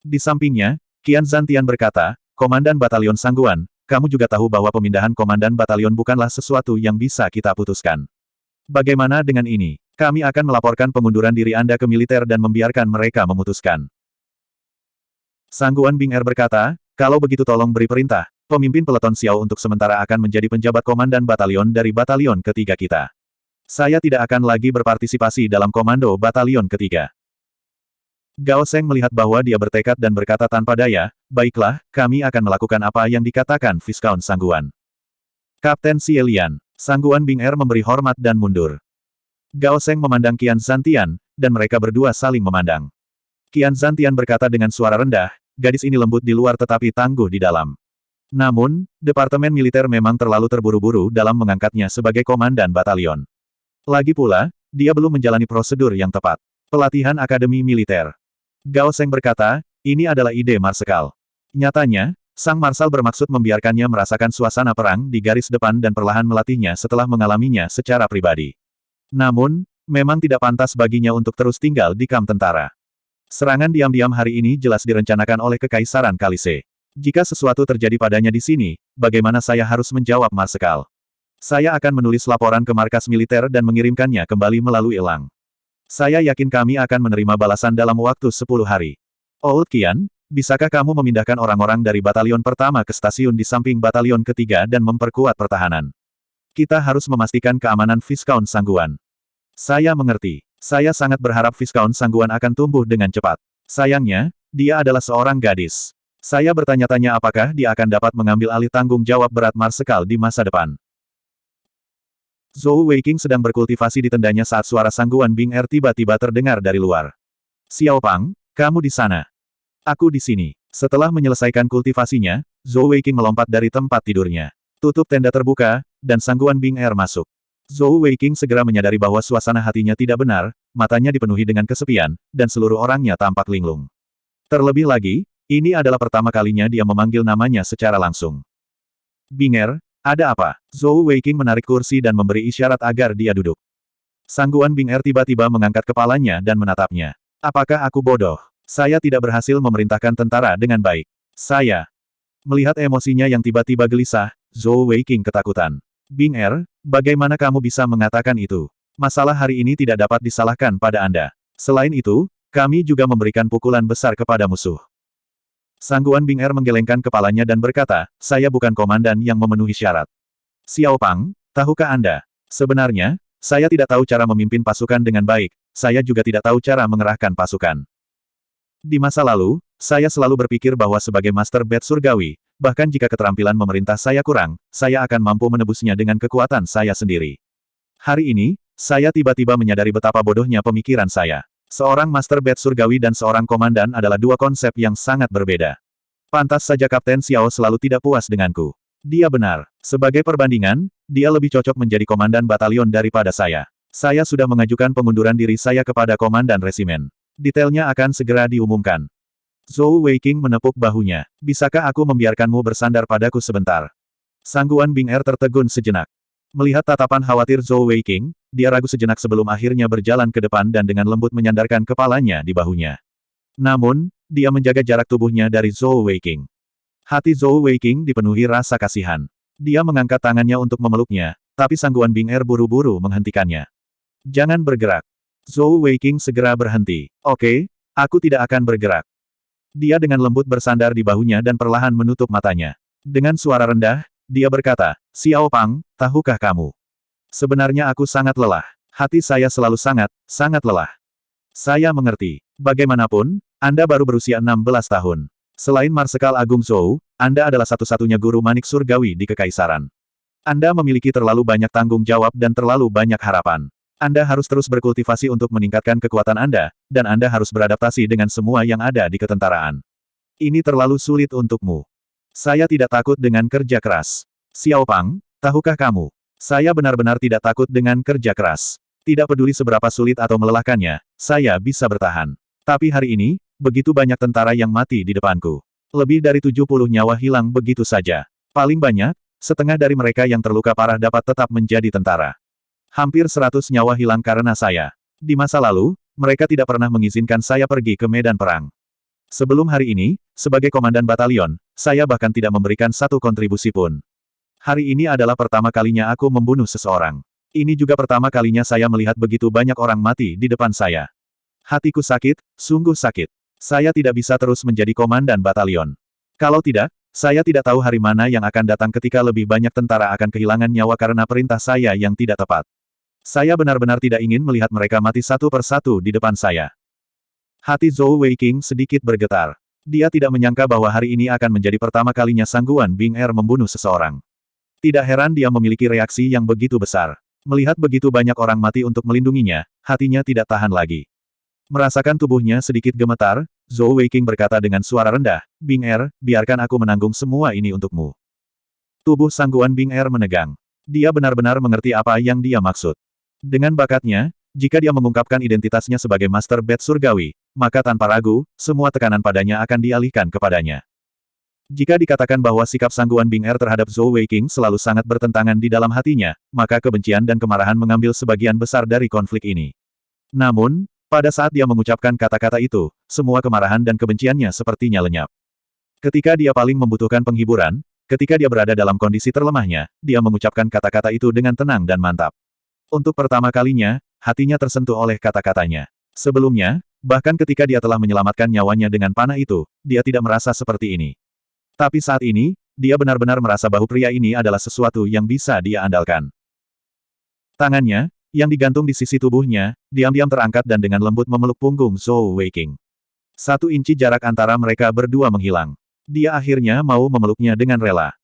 Di sampingnya, Qian Zantian berkata, Komandan Batalion Sangguan, kamu juga tahu bahwa pemindahan Komandan Batalion bukanlah sesuatu yang bisa kita putuskan. Bagaimana dengan ini? Kami akan melaporkan pengunduran diri Anda ke militer dan membiarkan mereka memutuskan. Sangguan Bing Er berkata, kalau begitu tolong beri perintah, pemimpin peleton Xiao untuk sementara akan menjadi penjabat komandan batalion dari batalion ketiga kita. Saya tidak akan lagi berpartisipasi dalam komando batalion ketiga. Gao Sheng melihat bahwa dia bertekad dan berkata tanpa daya, baiklah, kami akan melakukan apa yang dikatakan Viscount Sangguan. Kapten Xie Lian, Sangguan Bing Er memberi hormat dan mundur. Gao Sheng memandang Qian Zantian, dan mereka berdua saling memandang. Qian Zantian berkata dengan suara rendah, gadis ini lembut di luar tetapi tangguh di dalam. Namun, Departemen Militer memang terlalu terburu-buru dalam mengangkatnya sebagai komandan batalion. Lagi pula, dia belum menjalani prosedur yang tepat. Pelatihan Akademi Militer. Gao Sheng berkata, ini adalah ide Marsekal. Nyatanya, Sang Marsal bermaksud membiarkannya merasakan suasana perang di garis depan dan perlahan melatihnya setelah mengalaminya secara pribadi. Namun, memang tidak pantas baginya untuk terus tinggal di kamp tentara. Serangan diam-diam hari ini jelas direncanakan oleh Kekaisaran Kalise. Jika sesuatu terjadi padanya di sini, bagaimana saya harus menjawab Marsekal? Saya akan menulis laporan ke markas militer dan mengirimkannya kembali melalui elang. Saya yakin kami akan menerima balasan dalam waktu 10 hari. Old Qian, bisakah kamu memindahkan orang-orang dari batalion pertama ke stasiun di samping batalion ketiga dan memperkuat pertahanan? Kita harus memastikan keamanan Viscount Sangguan. Saya mengerti. Saya sangat berharap Viscount Sangguan akan tumbuh dengan cepat. Sayangnya, dia adalah seorang gadis. Saya bertanya-tanya apakah dia akan dapat mengambil alih tanggung jawab berat Marsekal di masa depan. Zhou Weiqing sedang berkultivasi di tendanya saat suara Sangguan Bing Er tiba-tiba terdengar dari luar. Xiao Pang, kamu di sana. Aku di sini. Setelah menyelesaikan kultivasinya, Zhou Weiqing melompat dari tempat tidurnya. Tutup tenda terbuka, dan Sangguan Bing Er masuk. Zhou Weiqing segera menyadari bahwa suasana hatinya tidak benar, matanya dipenuhi dengan kesepian, dan seluruh orangnya tampak linglung. Terlebih lagi, ini adalah pertama kalinya dia memanggil namanya secara langsung. Bing Er, ada apa? Zhou Weiqing menarik kursi dan memberi isyarat agar dia duduk. Sangguan Bing Er tiba-tiba mengangkat kepalanya dan menatapnya. Apakah aku bodoh? Saya tidak berhasil memerintahkan tentara dengan baik. Saya. Melihat emosinya yang tiba-tiba gelisah, Zhou Weiqing ketakutan. Bing Er, bagaimana kamu bisa mengatakan itu? Masalah hari ini tidak dapat disalahkan pada Anda. Selain itu, kami juga memberikan pukulan besar kepada musuh. Sangguan Bing Er menggelengkan kepalanya dan berkata, saya bukan komandan yang memenuhi syarat. Xiao Pang, tahukah Anda? Sebenarnya, saya tidak tahu cara memimpin pasukan dengan baik, saya juga tidak tahu cara mengerahkan pasukan. Di masa lalu, saya selalu berpikir bahwa sebagai Master Bat Surgawi, bahkan jika keterampilan memerintah saya kurang, saya akan mampu menebusnya dengan kekuatan saya sendiri. Hari ini, saya tiba-tiba menyadari betapa bodohnya pemikiran saya. Seorang Master Bat Surgawi dan seorang komandan adalah dua konsep yang sangat berbeda. Pantas saja Kapten Xiao selalu tidak puas denganku. Dia benar. Sebagai perbandingan, dia lebih cocok menjadi komandan batalion daripada saya. Saya sudah mengajukan pengunduran diri saya kepada komandan resimen. Detailnya akan segera diumumkan. Zhou Weiqing menepuk bahunya. Bisakah aku membiarkanmu bersandar padaku sebentar? Sangguan Bing Er tertegun sejenak. Melihat tatapan khawatir Zhou Weiqing, dia ragu sejenak sebelum akhirnya berjalan ke depan dan dengan lembut menyandarkan kepalanya di bahunya. Namun, dia menjaga jarak tubuhnya dari Zhou Weiqing. Hati Zhou Weiqing dipenuhi rasa kasihan. Dia mengangkat tangannya untuk memeluknya, tapi Sangguan Bing Er buru-buru menghentikannya. Jangan bergerak. Zhou Weiqing segera berhenti. Oke, aku tidak akan bergerak. Dia dengan lembut bersandar di bahunya dan perlahan menutup matanya. Dengan suara rendah, dia berkata, Xiao Pang, tahukah kamu? Sebenarnya aku sangat lelah. Hati saya selalu sangat lelah. Saya mengerti. Bagaimanapun, Anda baru berusia 16 tahun. Selain Marsekal Agung Zhou, Anda adalah satu-satunya guru manik surgawi di Kekaisaran. Anda memiliki terlalu banyak tanggung jawab dan terlalu banyak harapan. Anda harus terus berkultivasi untuk meningkatkan kekuatan Anda, dan Anda harus beradaptasi dengan semua yang ada di ketentaraan. Ini terlalu sulit untukmu. Saya tidak takut dengan kerja keras. Xiao Pang, tahukah kamu? Saya benar-benar tidak takut dengan kerja keras. Tidak peduli seberapa sulit atau melelahkannya, saya bisa bertahan. Tapi hari ini, begitu banyak tentara yang mati di depanku. Lebih dari 70 nyawa hilang begitu saja. Paling banyak, setengah dari mereka yang terluka parah dapat tetap menjadi tentara. Hampir 100 nyawa hilang karena saya. Di masa lalu, mereka tidak pernah mengizinkan saya pergi ke medan perang. Sebelum hari ini, sebagai komandan batalion, saya bahkan tidak memberikan satu kontribusi pun. Hari ini adalah pertama kalinya aku membunuh seseorang. Ini juga pertama kalinya saya melihat begitu banyak orang mati di depan saya. Hatiku sakit, sungguh sakit. Saya tidak bisa terus menjadi komandan batalion. Kalau tidak, saya tidak tahu hari mana yang akan datang ketika lebih banyak tentara akan kehilangan nyawa karena perintah saya yang tidak tepat. Saya benar-benar tidak ingin melihat mereka mati satu persatu di depan saya. Hati Zhou Weiqing sedikit bergetar. Dia tidak menyangka bahwa hari ini akan menjadi pertama kalinya Sangguan Bing Er membunuh seseorang. Tidak heran dia memiliki reaksi yang begitu besar. Melihat begitu banyak orang mati untuk melindunginya, hatinya tidak tahan lagi. Merasakan tubuhnya sedikit gemetar, Zhou Weiqing berkata dengan suara rendah, Bing Er, biarkan aku menanggung semua ini untukmu. Tubuh Sangguan Bing Er menegang. Dia benar-benar mengerti apa yang dia maksud. Dengan bakatnya, Jika dia mengungkapkan identitasnya sebagai Master Bat Surgawi, maka tanpa ragu, semua tekanan padanya akan dialihkan kepadanya. Jika dikatakan bahwa sikap Sangguan Bing Er terhadap Zhou Weiqing selalu sangat bertentangan di dalam hatinya, maka kebencian dan kemarahan mengambil sebagian besar dari konflik ini. Namun, pada saat dia mengucapkan kata-kata itu, semua kemarahan dan kebenciannya sepertinya lenyap. Ketika dia paling membutuhkan penghiburan, ketika dia berada dalam kondisi terlemahnya, dia mengucapkan kata-kata itu dengan tenang dan mantap. Untuk pertama kalinya, hatinya tersentuh oleh kata-katanya. Sebelumnya, bahkan ketika dia telah menyelamatkan nyawanya dengan panah itu, dia tidak merasa seperti ini. Tapi saat ini, dia benar-benar merasa bahwa pria ini adalah sesuatu yang bisa dia andalkan. Tangannya, yang digantung di sisi tubuhnya, diam-diam terangkat dan dengan lembut memeluk punggung Zhou Weiqing. 1 inci jarak antara mereka berdua menghilang. Dia akhirnya mau memeluknya dengan rela.